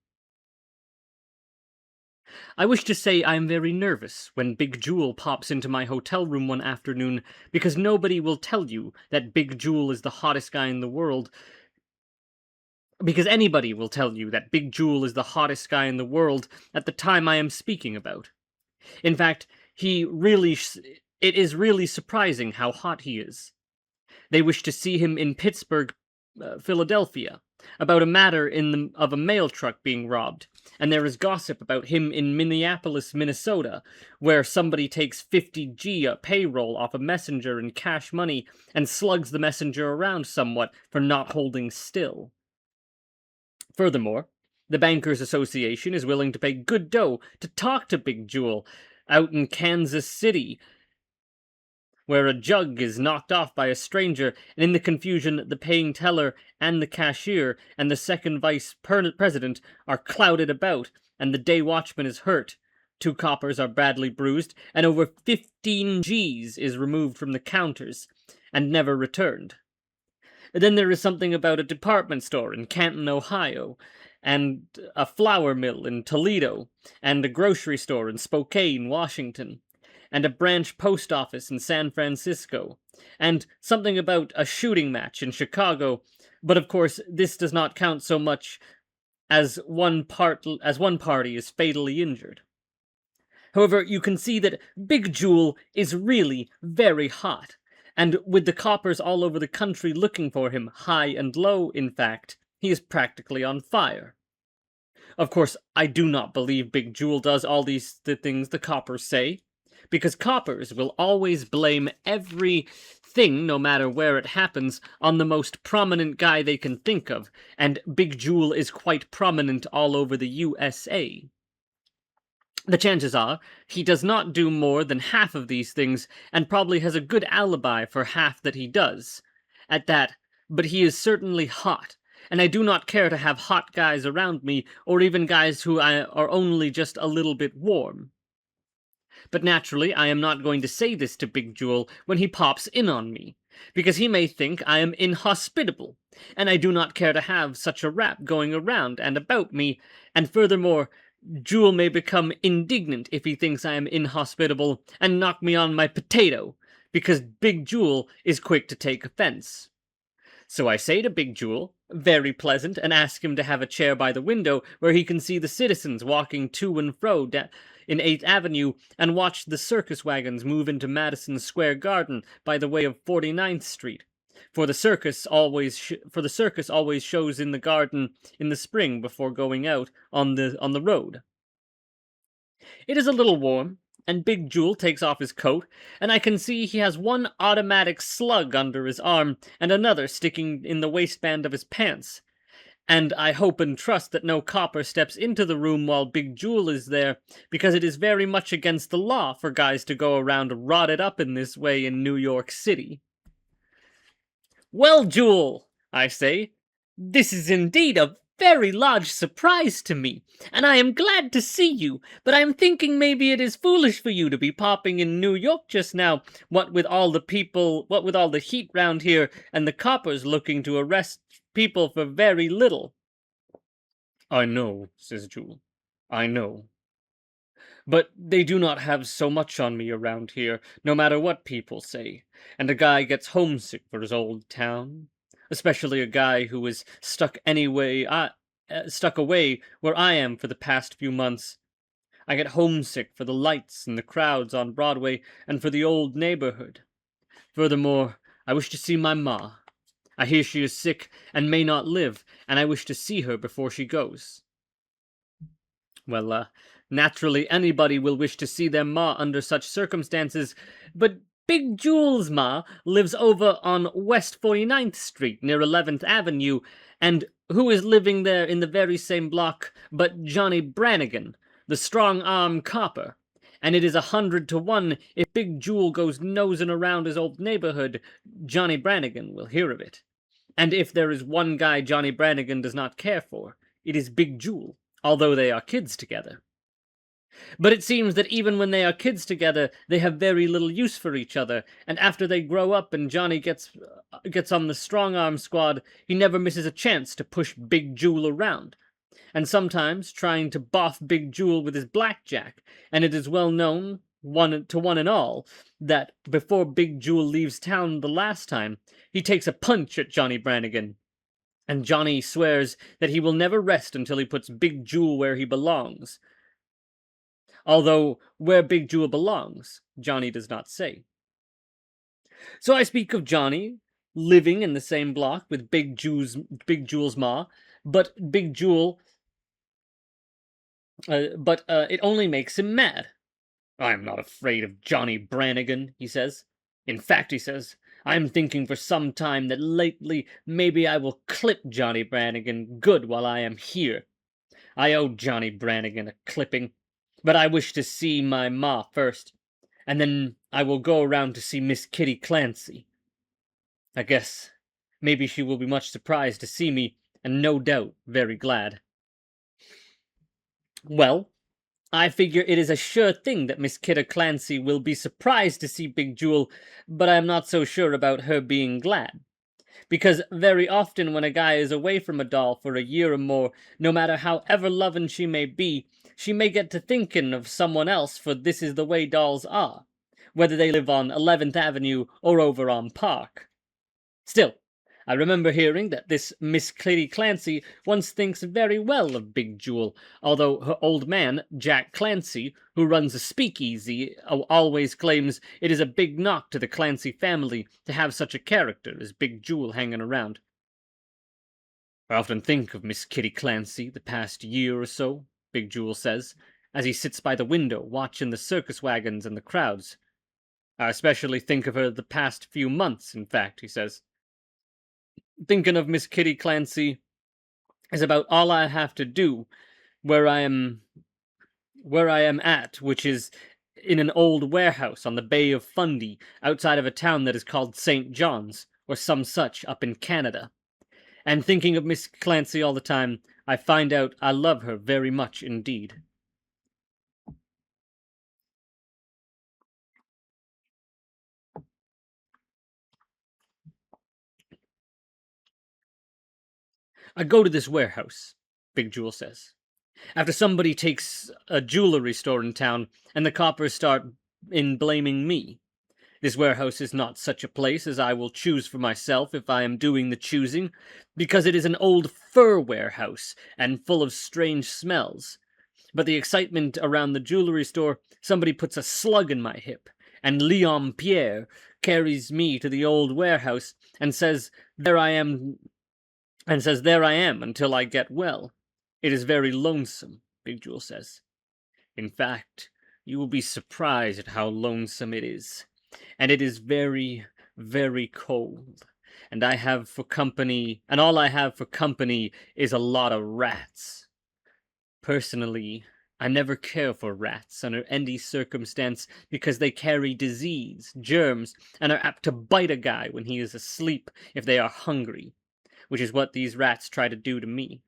I wish to say I am very nervous when Big Jewel pops into my hotel room one afternoon, because nobody will tell you that Big Jewel is the hottest guy in the world. Because anybody will tell you that Big Jewel is the hottest guy in the world at the time I am speaking about. In fact, it is really surprising how hot he is. They wish to see him in Pittsburgh, Philadelphia, about a matter of a mail truck being robbed, and there is gossip about him in Minneapolis, Minnesota, where somebody takes 50G a payroll off a messenger in cash money and slugs the messenger around somewhat for not holding still. Furthermore, the Bankers Association is willing to pay good dough to talk to Big Jewel out in Kansas City, where a jug is knocked off by a stranger, and in the confusion the paying teller and the cashier and the second vice president are clouded about, and the day watchman is hurt. 2 coppers are badly bruised, and over 15 Gs is removed from the counters, and never returned. Then there is something about a department store in Canton, Ohio, and a flour mill in Toledo, and a grocery store in Spokane, Washington, and a branch post office in San Francisco, and something about a shooting match in Chicago. But of course, this does not count so much as one party is fatally injured. However, you can see that Big Jewel is really very hot, and with the coppers all over the country looking for him, high and low, in fact, he is practically on fire. Of course, I do not believe Big Jewel does all the things the coppers say, because coppers will always blame everything, no matter where it happens, on the most prominent guy they can think of, and Big Jewel is quite prominent all over the USA. The chances are, he does not do more than half of these things, and probably has a good alibi for half that he does. At that, but he is certainly hot, and I do not care to have hot guys around me, or even guys who are only just a little bit warm. But naturally, I am not going to say this to Big Jewel when he pops in on me, because he may think I am inhospitable, and I do not care to have such a rap going around and about me, and furthermore, Jewel may become indignant if he thinks I am inhospitable and knock me on my potato, because Big Jewel is quick to take offense. So I say to Big Jewel, very pleasant, and ask him to have a chair by the window where he can see the citizens walking to and fro in 8th Avenue and watch the circus wagons move into Madison Square Garden by the way of 49th Street. For the circus always shows in the garden in the spring before going out on the road. It is a little warm, and Big Jewel takes off his coat, and I can see he has one automatic slug under his arm and another sticking in the waistband of his pants. And I hope and trust that no copper steps into the room while Big Jewel is there, because it is very much against the law for guys to go around rotted up in this way in New York City. "Well, Jewel," I say, "this is indeed a very large surprise to me, and I am glad to see you, but I am thinking maybe it is foolish for you to be popping in New York just now, what with all the heat round here, and the coppers looking to arrest people for very little." "I know," says Jewel, "I know. But they do not have so much on me around here, no matter what people say, and a guy gets homesick for his old town, especially a guy who is stuck away where I am for the past few months. I get homesick for the lights and the crowds on Broadway and for the old neighborhood. Furthermore, I wish to see my ma. I hear she is sick and may not live, and I wish to see her before she goes." Well, naturally anybody will wish to see their ma under such circumstances, but Big Jewel's ma lives over on West 49th Street near 11th Avenue, and who is living there in the very same block but Johnny Brannigan, the strong-arm copper, and it is 100 to 1 if Big Jewel goes nosing around his old neighborhood, Johnny Brannigan will hear of it. And if there is one guy Johnny Brannigan does not care for, it is Big Jewel, although they are kids together. But it seems that even when they are kids together, they have very little use for each other, and after they grow up and Johnny gets on the strong-arm squad, he never misses a chance to push Big Jewel around, and sometimes trying to boff Big Jewel with his blackjack, and it is well known, one and all, that before Big Jewel leaves town the last time, he takes a punch at Johnny Brannigan, and Johnny swears that he will never rest until he puts Big Jewel where he belongs. Although, where Big Jewel belongs, Johnny does not say. So I speak of Johnny living in the same block with Big Jewel's ma, but Big Jewel, it only makes him mad. "I am not afraid of Johnny Brannigan," he says. "In fact," he says, "I am thinking for some time that lately maybe I will clip Johnny Brannigan good while I am here. I owe Johnny Brannigan a clipping, but I wish to see my ma first, and then I will go around to see Miss Kitty Clancy. I guess maybe she will be much surprised to see me, and no doubt very glad." Well, I figure it is a sure thing that Miss Kitty Clancy will be surprised to see Big Jewel, but I am not so sure about her being glad. Because very often when a guy is away from a doll for a year or more, no matter how ever lovin' she may be, she may get to thinkin' of someone else, for this is the way dolls are, whether they live on 11th Avenue or over on Park. Still, I remember hearing that this Miss Kitty Clancy once thinks very well of Big Jewel, although her old man, Jack Clancy, who runs a speakeasy, always claims it is a big knock to the Clancy family to have such a character as Big Jewel hanging around. I often think of Miss Kitty Clancy the past year or so, Big Jewel says, as he sits by the window watching the circus wagons and the crowds. I especially think of her the past few months, in fact, he says. Thinking of Miss Kitty Clancy is about all I have to do where I am at, which is in an old warehouse on the Bay of Fundy, outside of a town that is called St. John's, or some such, up in Canada. And thinking of Miss Clancy all the time, I find out I love her very much indeed. I go to this warehouse, Big Jewel says, after somebody takes a jewelry store in town, and the coppers start in blaming me. This warehouse is not such a place as I will choose for myself if I am doing the choosing, because it is an old fur warehouse, and full of strange smells. But the excitement around the jewelry store, somebody puts a slug in my hip, and Leon Pierre carries me to the old warehouse, and says, there I am until I get well. It is very lonesome, Big Jewel says. In fact, you will be surprised at how lonesome it is. And it is very, very cold. And all I have for company is a lot of rats. Personally, I never care for rats under any circumstance because they carry disease, germs, and are apt to bite a guy when he is asleep if they are hungry, which is what these rats try to do to me.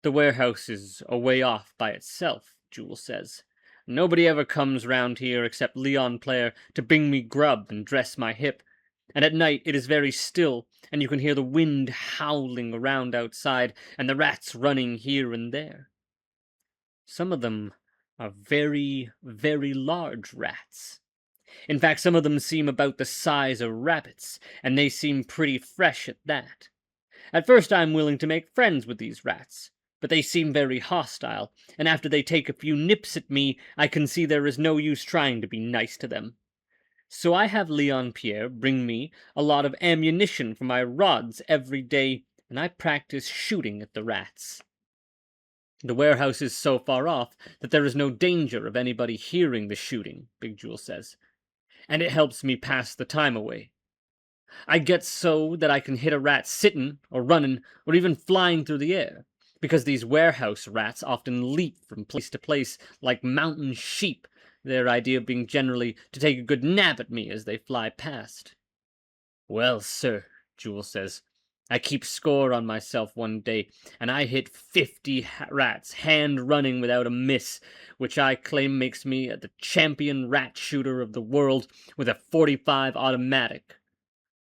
The warehouse is a way off by itself, Jewel says. Nobody ever comes round here except Leon Player to bring me grub and dress my hip, and at night it is very still, and you can hear the wind howling around outside, and the rats running here and there. Some of them are very, very large rats. In fact, some of them seem about the size of rabbits, and they seem pretty fresh at that. At first I am willing to make friends with these rats, but they seem very hostile, and after they take a few nips at me, I can see there is no use trying to be nice to them. So I have Leon Pierre bring me a lot of ammunition for my rods every day, and I practice shooting at the rats. The warehouse is so far off that there is no danger of anybody hearing the shooting, Big Jewel says, and it helps me pass the time away. I get so that I can hit a rat sittin', or runnin', or even flying through the air, because these warehouse rats often leap from place to place like mountain sheep, their idea being generally to take a good nap at me as they fly past. Well, sir, Jewel says, I keep score on myself one day, and I hit 50 rats hand running without a miss, which I claim makes me the champion rat shooter of the world with a .45 automatic.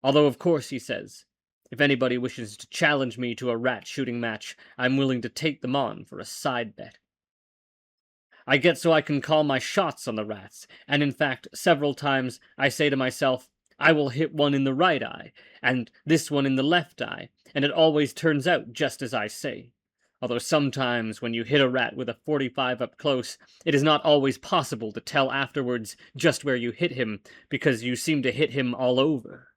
Although, of course, he says, if anybody wishes to challenge me to a rat shooting match, I'm willing to take them on for a side bet. I get so I can call my shots on the rats, and in fact, several times I say to myself, I will hit one in the right eye, and this one in the left eye, and it always turns out just as I say. Although sometimes when you hit a rat with a .45 up close, it is not always possible to tell afterwards just where you hit him, because you seem to hit him all over.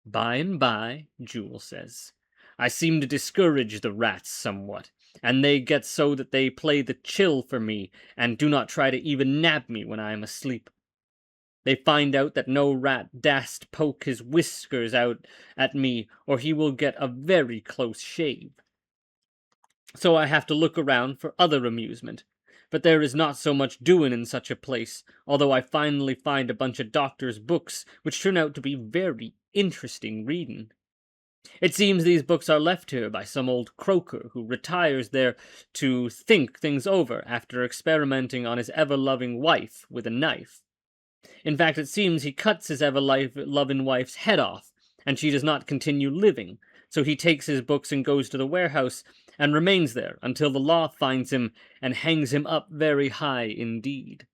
By and by, Jewel says, I seem to discourage the rats somewhat, and they get so that they play the chill for me, and do not try to even nab me when I am asleep. They find out that no rat dast poke his whiskers out at me, or he will get a very close shave. So I have to look around for other amusement. But there is not so much doin' in such a place, although I finally find a bunch of doctors' books, which turn out to be very interesting readin'. It seems these books are left here by some old croaker who retires there to think things over after experimenting on his ever-loving wife with a knife. In fact, it seems he cuts his ever-loving wife's head off, and she does not continue living, so he takes his books and goes to the warehouse, and remains there until the law finds him and hangs him up very high indeed.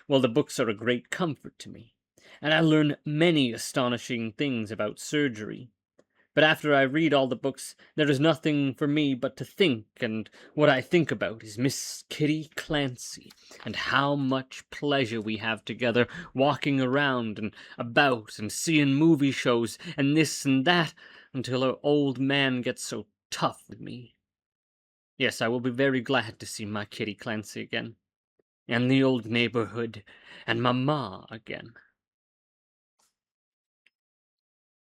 Well, the books are a great comfort to me, and I learn many astonishing things about surgery. But after I read all the books, there is nothing for me but to think, and what I think about is Miss Kitty Clancy, and how much pleasure we have together, walking around and about, and seeing movie shows, and this and that, until her old man gets so tough with me. Yes, I will be very glad to see my Kitty Clancy again, and the old neighborhood, and Mamma again.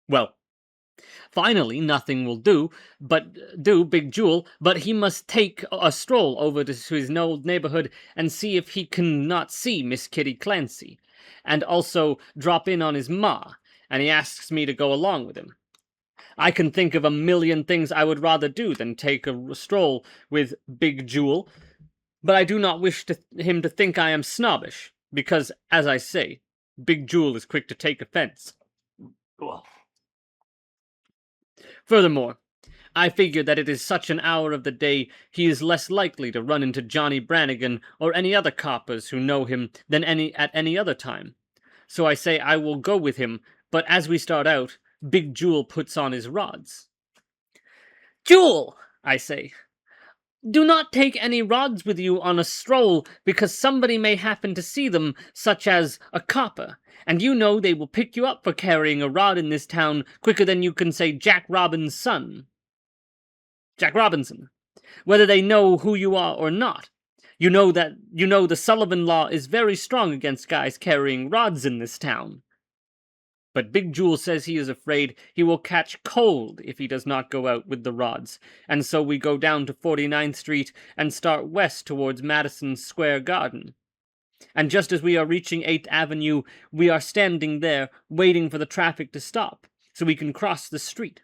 Well, finally, nothing will do Big Jewel, but he must take a stroll over to his old neighborhood and see if he can not see Miss Kitty Clancy, and also drop in on his ma, and he asks me to go along with him. I can think of a million things I would rather do than take a stroll with Big Jewel, but I do not wish him to think I am snobbish, because, as I say, Big Jewel is quick to take offense. Furthermore, I figure that it is such an hour of the day he is less likely to run into Johnny Brannigan or any other coppers who know him than at any other time. So I say I will go with him, but as we start out, Big Jewel puts on his rods. "Jewel," I say, "do not take any rods with you on a stroll, because somebody may happen to see them, such as a copper, and you know they will pick you up for carrying a rod in this town quicker than you can say Jack Robinson, whether they know who you are or not. You know the Sullivan law is very strong against guys carrying rods in this town." But Big Jewel says he is afraid he will catch cold if he does not go out with the rods, and so we go down to 49th Street and start west towards Madison Square Garden. And just as we are reaching 8th Avenue, we are standing there, waiting for the traffic to stop, so we can cross the street.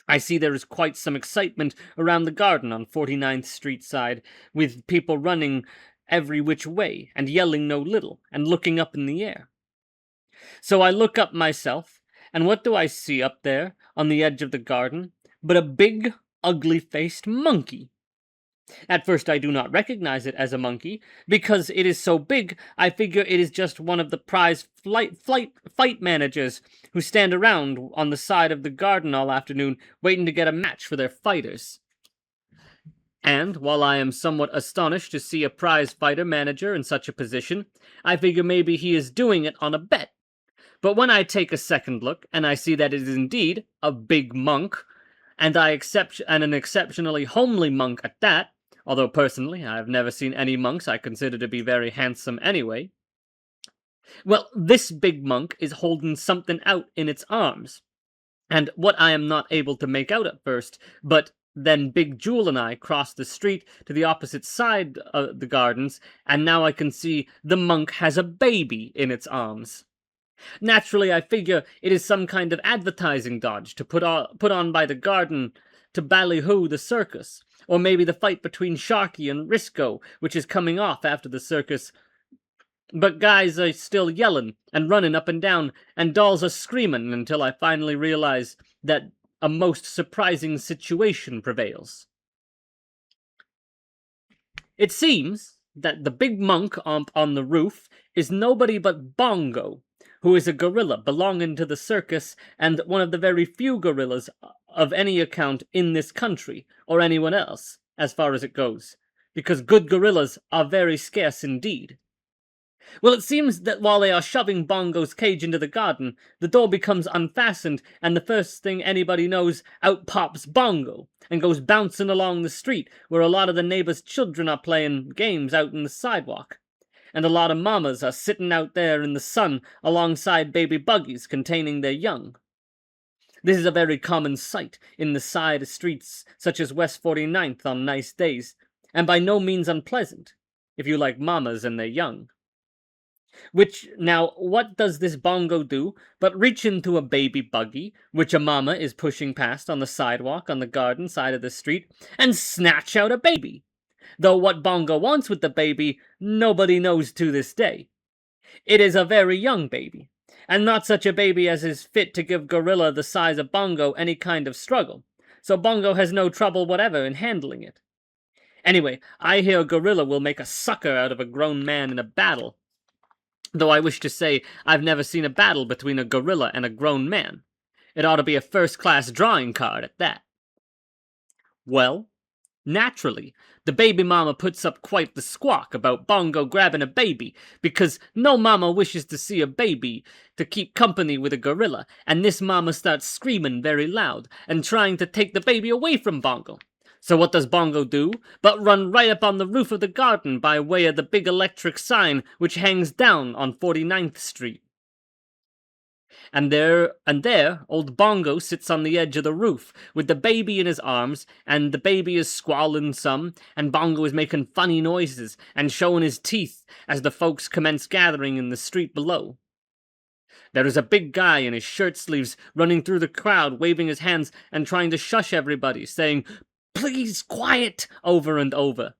I see there is quite some excitement around the garden on 49th Street side, with people running every which way, and yelling no little, and looking up in the air. So I look up myself, and what do I see up there, on the edge of the garden, but a big, ugly-faced monkey. At first I do not recognize it as a monkey, because it is so big I figure it is just one of the prize fight managers who stand around on the side of the garden all afternoon waiting to get a match for their fighters. And, while I am somewhat astonished to see a prize fighter manager in such a position, I figure maybe he is doing it on a bet. But when I take a second look, and I see that it is indeed a big monk, and an exceptionally homely monk at that, although personally I have never seen any monks I consider to be very handsome anyway. Well, this big monk is holding something out in its arms, and what I am not able to make out at first, but then Big Jewel and I cross the street to the opposite side of the gardens, and now I can see the monk has a baby in its arms. Naturally, I figure it is some kind of advertising dodge to put on by the garden to ballyhoo the circus, or maybe the fight between Sharky and Risco, which is coming off after the circus. But guys are still yelling and running up and down, and dolls are screaming until I finally realize that a most surprising situation prevails. It seems that the big monk on the roof is nobody but Bongo, who is a gorilla belonging to the circus, and one of the very few gorillas of any account in this country, or anyone else, as far as it goes, because good gorillas are very scarce indeed. Well, it seems that while they are shoving Bongo's cage into the garden, the door becomes unfastened, and the first thing anybody knows, out pops Bongo, and goes bouncing along the street, where a lot of the neighbors' children are playing games out in the sidewalk. And a lot of mamas are sitting out there in the sun alongside baby buggies containing their young. This is a very common sight in the side streets such as West 49th on nice days, and by no means unpleasant, if you like mamas and their young. Now, what does this Bongo do but reach into a baby buggy, which a mama is pushing past on the sidewalk on the garden side of the street, and snatch out a baby? Though what Bongo wants with the baby, nobody knows to this day. It is a very young baby, and not such a baby as is fit to give gorilla the size of Bongo any kind of struggle, so Bongo has no trouble whatever in handling it. Anyway, I hear gorilla will make a sucker out of a grown man in a battle, though I wish to say I've never seen a battle between a gorilla and a grown man. It ought to be a first-class drawing card at that. Well, naturally, the baby mama puts up quite the squawk about Bongo grabbing a baby, because no mama wishes to see a baby to keep company with a gorilla, and this mama starts screaming very loud, and trying to take the baby away from Bongo. So what does Bongo do but run right up on the roof of the garden by way of the big electric sign which hangs down on 49th Street. And there, old Bongo sits on the edge of the roof, with the baby in his arms, and the baby is squalling some, and Bongo is making funny noises, and showing his teeth, as the folks commence gathering in the street below. There is a big guy in his shirt sleeves running through the crowd, waving his hands and trying to shush everybody, saying, "Please, quiet," over and over.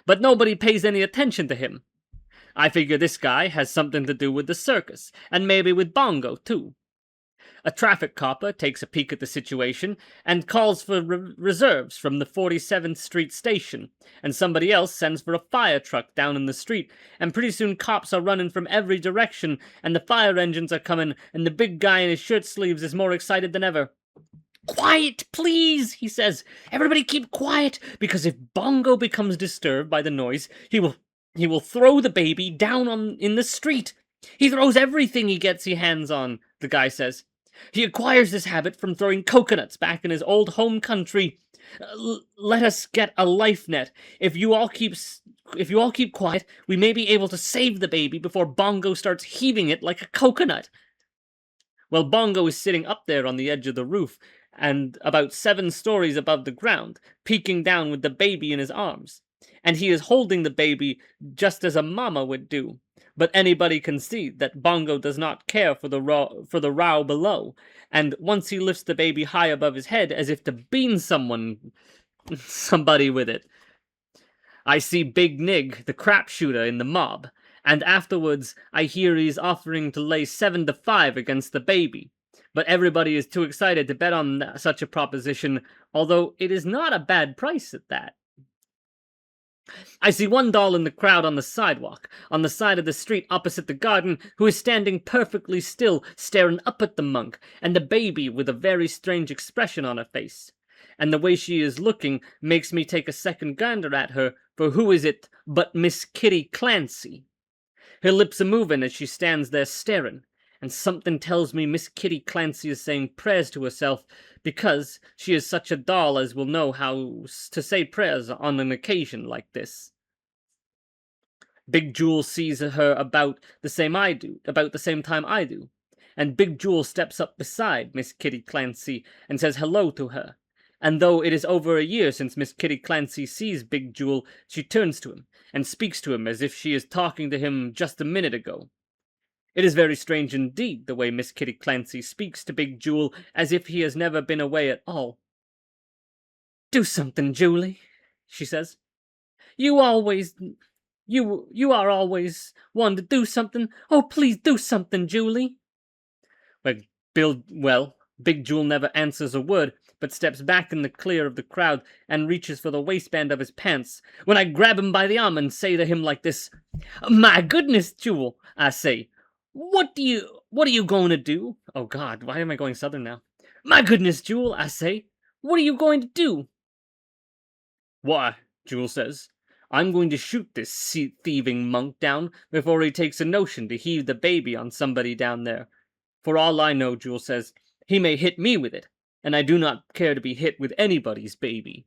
But nobody pays any attention to him. I figure this guy has something to do with the circus, and maybe with Bongo, too. A traffic copper takes a peek at the situation and calls for reserves from the 47th Street station, and somebody else sends for a fire truck down in the street, and pretty soon cops are running from every direction, and the fire engines are coming, and the big guy in his shirt sleeves is more excited than ever. "Quiet, please," he says. "Everybody keep quiet, because if Bongo becomes disturbed by the noise, he will throw the baby down in the street. He throws everything he gets his hands on," the guy says. "He acquires this habit from throwing coconuts back in his old home country. Let us get a life net. If you all keep quiet, we may be able to save the baby before Bongo starts heaving it like a coconut." Well, Bongo is sitting up there on the edge of the roof, and about 7 stories above the ground, peeking down with the baby in his arms. And he is holding the baby just as a mama would do. But anybody can see that Bongo does not care for the row below, and once he lifts the baby high above his head as if to bean somebody with it. I see Big Nig, the crap shooter, in the mob, and afterwards I hear he's offering to lay 7-5 against the baby. But everybody is too excited to bet on such a proposition, although it is not a bad price at that. I see one doll in the crowd on the sidewalk, on the side of the street opposite the garden, who is standing perfectly still, staring up at the monk, and the baby with a very strange expression on her face. And the way she is looking makes me take a second gander at her, for who is it but Miss Kitty Clancy? Her lips are moving as she stands there staring, and something tells me Miss Kitty Clancy is saying prayers to herself, because she is such a doll as will know how to say prayers on an occasion like this. Big Jewel sees her about the same time I do, and Big Jewel steps up beside Miss Kitty Clancy and says hello to her. And though it is over a year since Miss Kitty Clancy sees Big Jewel, she turns to him and speaks to him as if she is talking to him just a minute ago. It is very strange indeed, the way Miss Kitty Clancy speaks to Big Jewel as if he has never been away at all. "Do something, Julie," she says. You are always one to do something. Oh, please do something, Julie." Big Jewel never answers a word, but steps back in the clear of the crowd and reaches for the waistband of his pants, when I grab him by the arm and say to him like this, "My goodness, Jewel," I say, What are you going to do?" Oh God, why am I going southern now? "My goodness, Jewel," I say, "what are you going to do?" "Why," Jewel says, "I'm going to shoot this thieving monk down before he takes a notion to heave the baby on somebody down there. For all I know," Jewel says, "he may hit me with it, and I do not care to be hit with anybody's baby."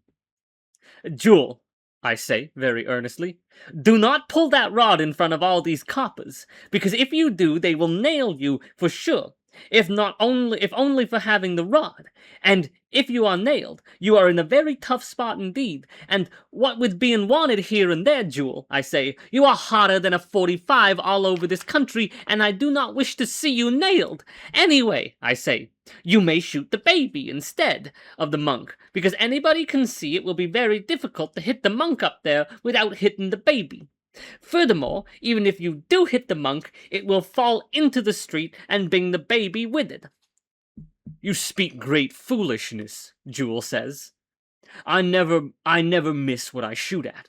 "Jewel," I say very earnestly, "do not pull that rod in front of all these coppers, because if you do, they will nail you for sure, if only for having the rod. And if you are nailed, you are in a very tough spot indeed, and what with being wanted here and there, Jewel," I say, "you are hotter than a 45 all over this country, and I do not wish to see you nailed. Anyway," I say, "you may shoot the baby instead of the monk, because anybody can see it will be very difficult to hit the monk up there without hitting the baby. Furthermore, even if you do hit the monk, it will fall into the street and bring the baby with it. You speak great foolishness, Jewel says. I never miss what I shoot at.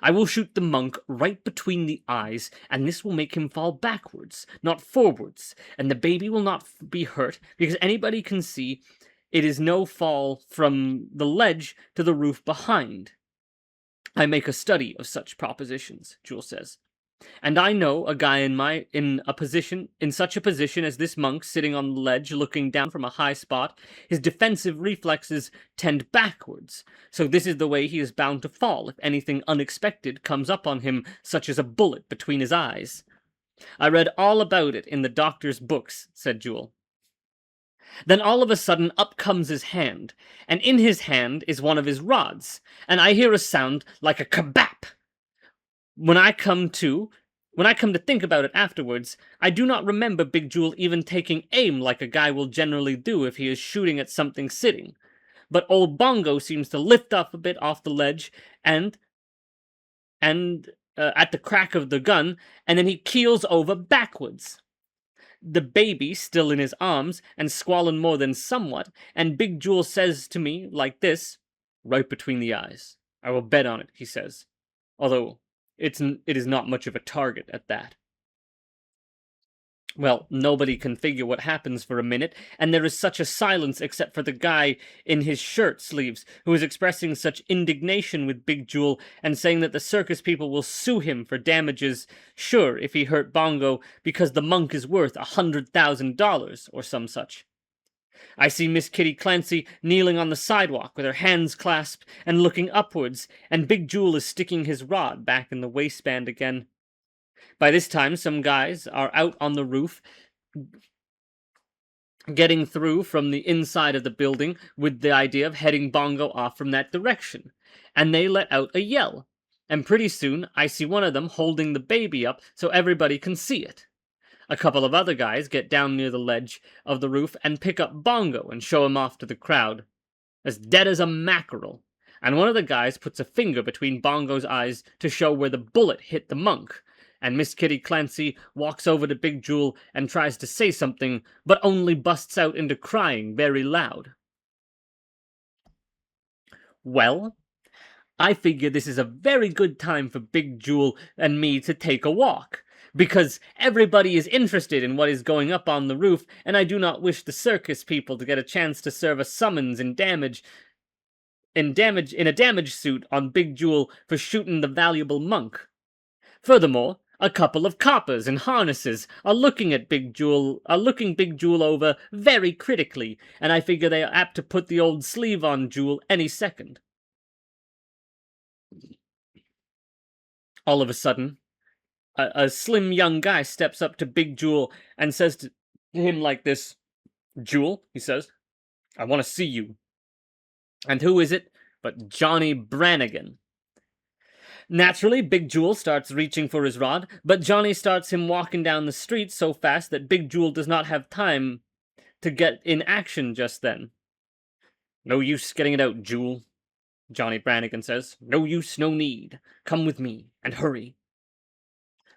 I will shoot the monk right between the eyes, and this will make him fall backwards, not forwards, and the baby will not be hurt, because anybody can see it is no fall from the ledge to the roof behind. I make a study of such propositions, Jewel says. And I know a guy in such a position as this monk sitting on the ledge looking down from a high spot. His defensive reflexes tend backwards, so this is the way he is bound to fall if anything unexpected comes up on him, such as a bullet between his eyes. I read all about it in the doctor's books, said Jewel. Then all of a sudden up comes his hand, and in his hand is one of his rods, and I hear a sound like a kabap. When I come to think about it afterwards, I do not remember Big Jewel even taking aim like a guy will generally do if he is shooting at something sitting. But old Bongo seems to lift up a bit off the ledge and at the crack of the gun, and then he keels over backwards. The baby still in his arms and squalling more than somewhat, and Big Jewel says to me like this, right between the eyes. I will bet on it, he says. Although it is not much of a target at that. Well, nobody can figure what happens for a minute, and there is such a silence except for the guy in his shirt sleeves, who is expressing such indignation with Big Jewel and saying that the circus people will sue him for damages, sure, if he hurt Bongo, because the monk is worth $100,000 or some such. I see Miss Kitty Clancy kneeling on the sidewalk with her hands clasped and looking upwards, and Big Jewel is sticking his rod back in the waistband again. By this time, some guys are out on the roof, getting through from the inside of the building with the idea of heading Bongo off from that direction, and they let out a yell, and pretty soon I see one of them holding the baby up so everybody can see it. A couple of other guys get down near the ledge of the roof and pick up Bongo and show him off to the crowd. As dead as a mackerel. And one of the guys puts a finger between Bongo's eyes to show where the bullet hit the monk. And Miss Kitty Clancy walks over to Big Jewel and tries to say something, but only busts out into crying very loud. Well, I figure this is a very good time for Big Jewel and me to take a walk. Because everybody is interested in what is going up on the roof, and I do not wish the circus people to get a chance to serve a summons in a damage suit on Big Jewel for shooting the valuable monk. Furthermore, a couple of coppers in harnesses are looking Big Jewel over very critically, and I figure they are apt to put the old sleeve on Jewel any second. All of a sudden, a slim young guy steps up to Big Jewel and says to him like this, Jewel, he says, I want to see you. And who is it but Johnny Brannigan? Naturally, Big Jewel starts reaching for his rod, but Johnny starts him walking down the street so fast that Big Jewel does not have time to get in action just then. No use getting it out, Jewel, Johnny Brannigan says. No use, no need. Come with me, and hurry.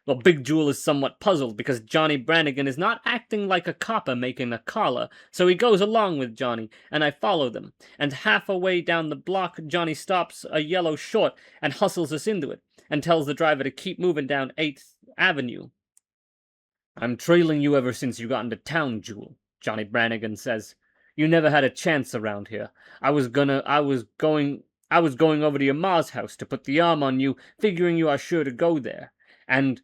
Well, Big Jewel is somewhat puzzled because Johnny Brannigan is not acting like a copper making a collar, so he goes along with Johnny, and I follow them. And half a way down the block, Johnny stops a yellow short and hustles us into it, and tells the driver to keep moving down 8th Avenue. I'm trailing you ever since you got into town, Jewel, Johnny Brannigan says. You never had a chance around here. I was going over to your ma's house to put the arm on you, figuring you are sure to go there. And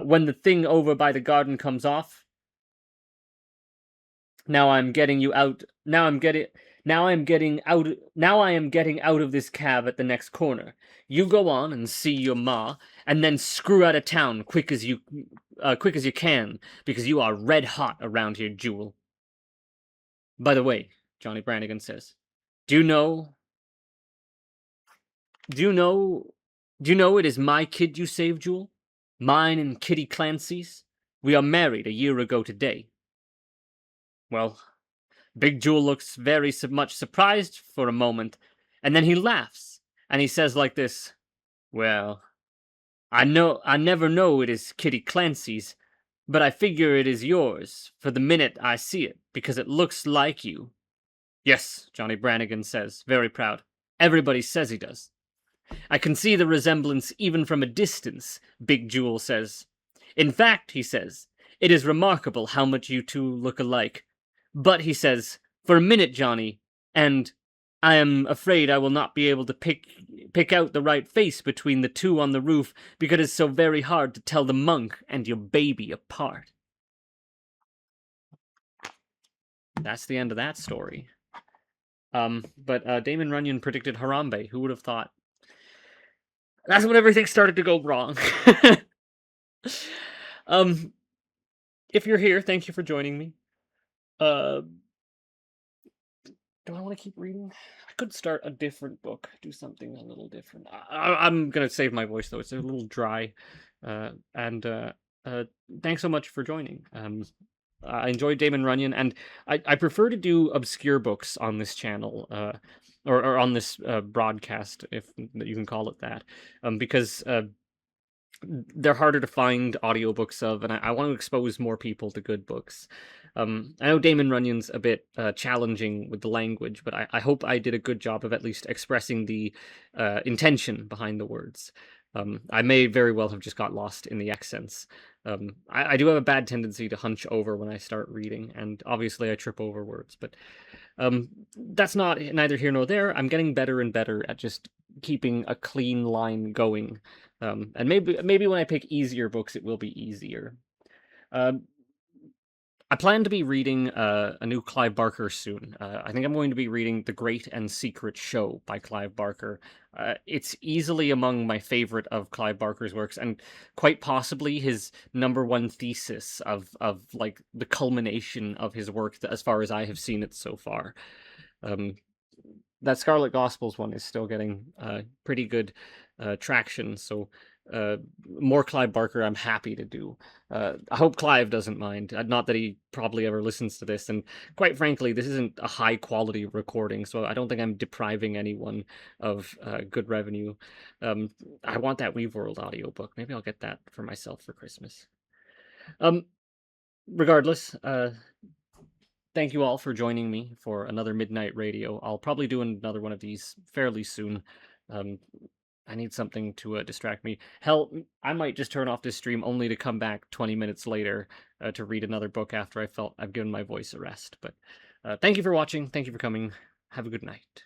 when the thing over by the garden comes off, now I am getting out of this cab at the next corner. You go on and see your ma, and then screw out of town quick as you can, because you are red hot around here, Jewel. By the way, Johnny Brannigan says, do you know it is my kid you saved, Jewel? Mine and Kitty Clancy's? We are married a year ago today. Well, Big Jewel looks very much surprised for a moment, and then he laughs, and he says like this, well, I never know it is Kitty Clancy's, but I figure it is yours for the minute I see it, because it looks like you. Yes, Johnny Brannigan says, very proud. Everybody says he does. I can see the resemblance even from a distance, Big Jewel says. In fact, he says, it is remarkable how much you two look alike. But, he says, for a minute, Johnny, and I am afraid I will not be able to pick out the right face between the two on the roof, because it is so very hard to tell the monk and your baby apart. That's the end of that story. But Damon Runyon predicted Harambe. Who would have thought? That's when everything started to go wrong. um, if you're here, thank you for joining me. Uh, do I want to keep reading? I could start a different book, do something a little different. I'm gonna save my voice though; it's a little dry. And thanks so much for joining. I enjoyed Damon Runyon, and I prefer to do obscure books on this channel, or on this broadcast, if you can call it that, because they're harder to find audiobooks of, and I want to expose more people to good books. I know Damon Runyon's a bit challenging with the language, but I hope I did a good job of at least expressing the intention behind the words. I may very well have just got lost in the accents. I do have a bad tendency to hunch over when I start reading, and obviously I trip over words, but that's not neither here nor there. I'm getting better and better at just keeping a clean line going. And maybe when I pick easier books, it will be easier. Um, I plan to be reading a new Clive Barker soon. I think I'm going to be reading The Great and Secret Show by Clive Barker. It's easily among my favorite of Clive Barker's works, and quite possibly his number one thesis of like the culmination of his work, as far as I have seen it so far. Um, that Scarlet Gospels one is still getting pretty good traction, so more Clive Barker I'm happy to do. I hope Clive doesn't mind. Not that he probably ever listens to this, and quite frankly, this isn't a high quality recording, so I don't think I'm depriving anyone of good revenue. I want that Weave World audiobook. Maybe I'll get that for myself for Christmas. Um, Regardless, thank you all for joining me for another Midnite Radio. I'll probably do another one of these fairly soon. Um, I need something to distract me. Hell, I might just turn off this stream only to come back 20 minutes later to read another book after I've given my voice a rest. But thank you for watching. Thank you for coming. Have a good night.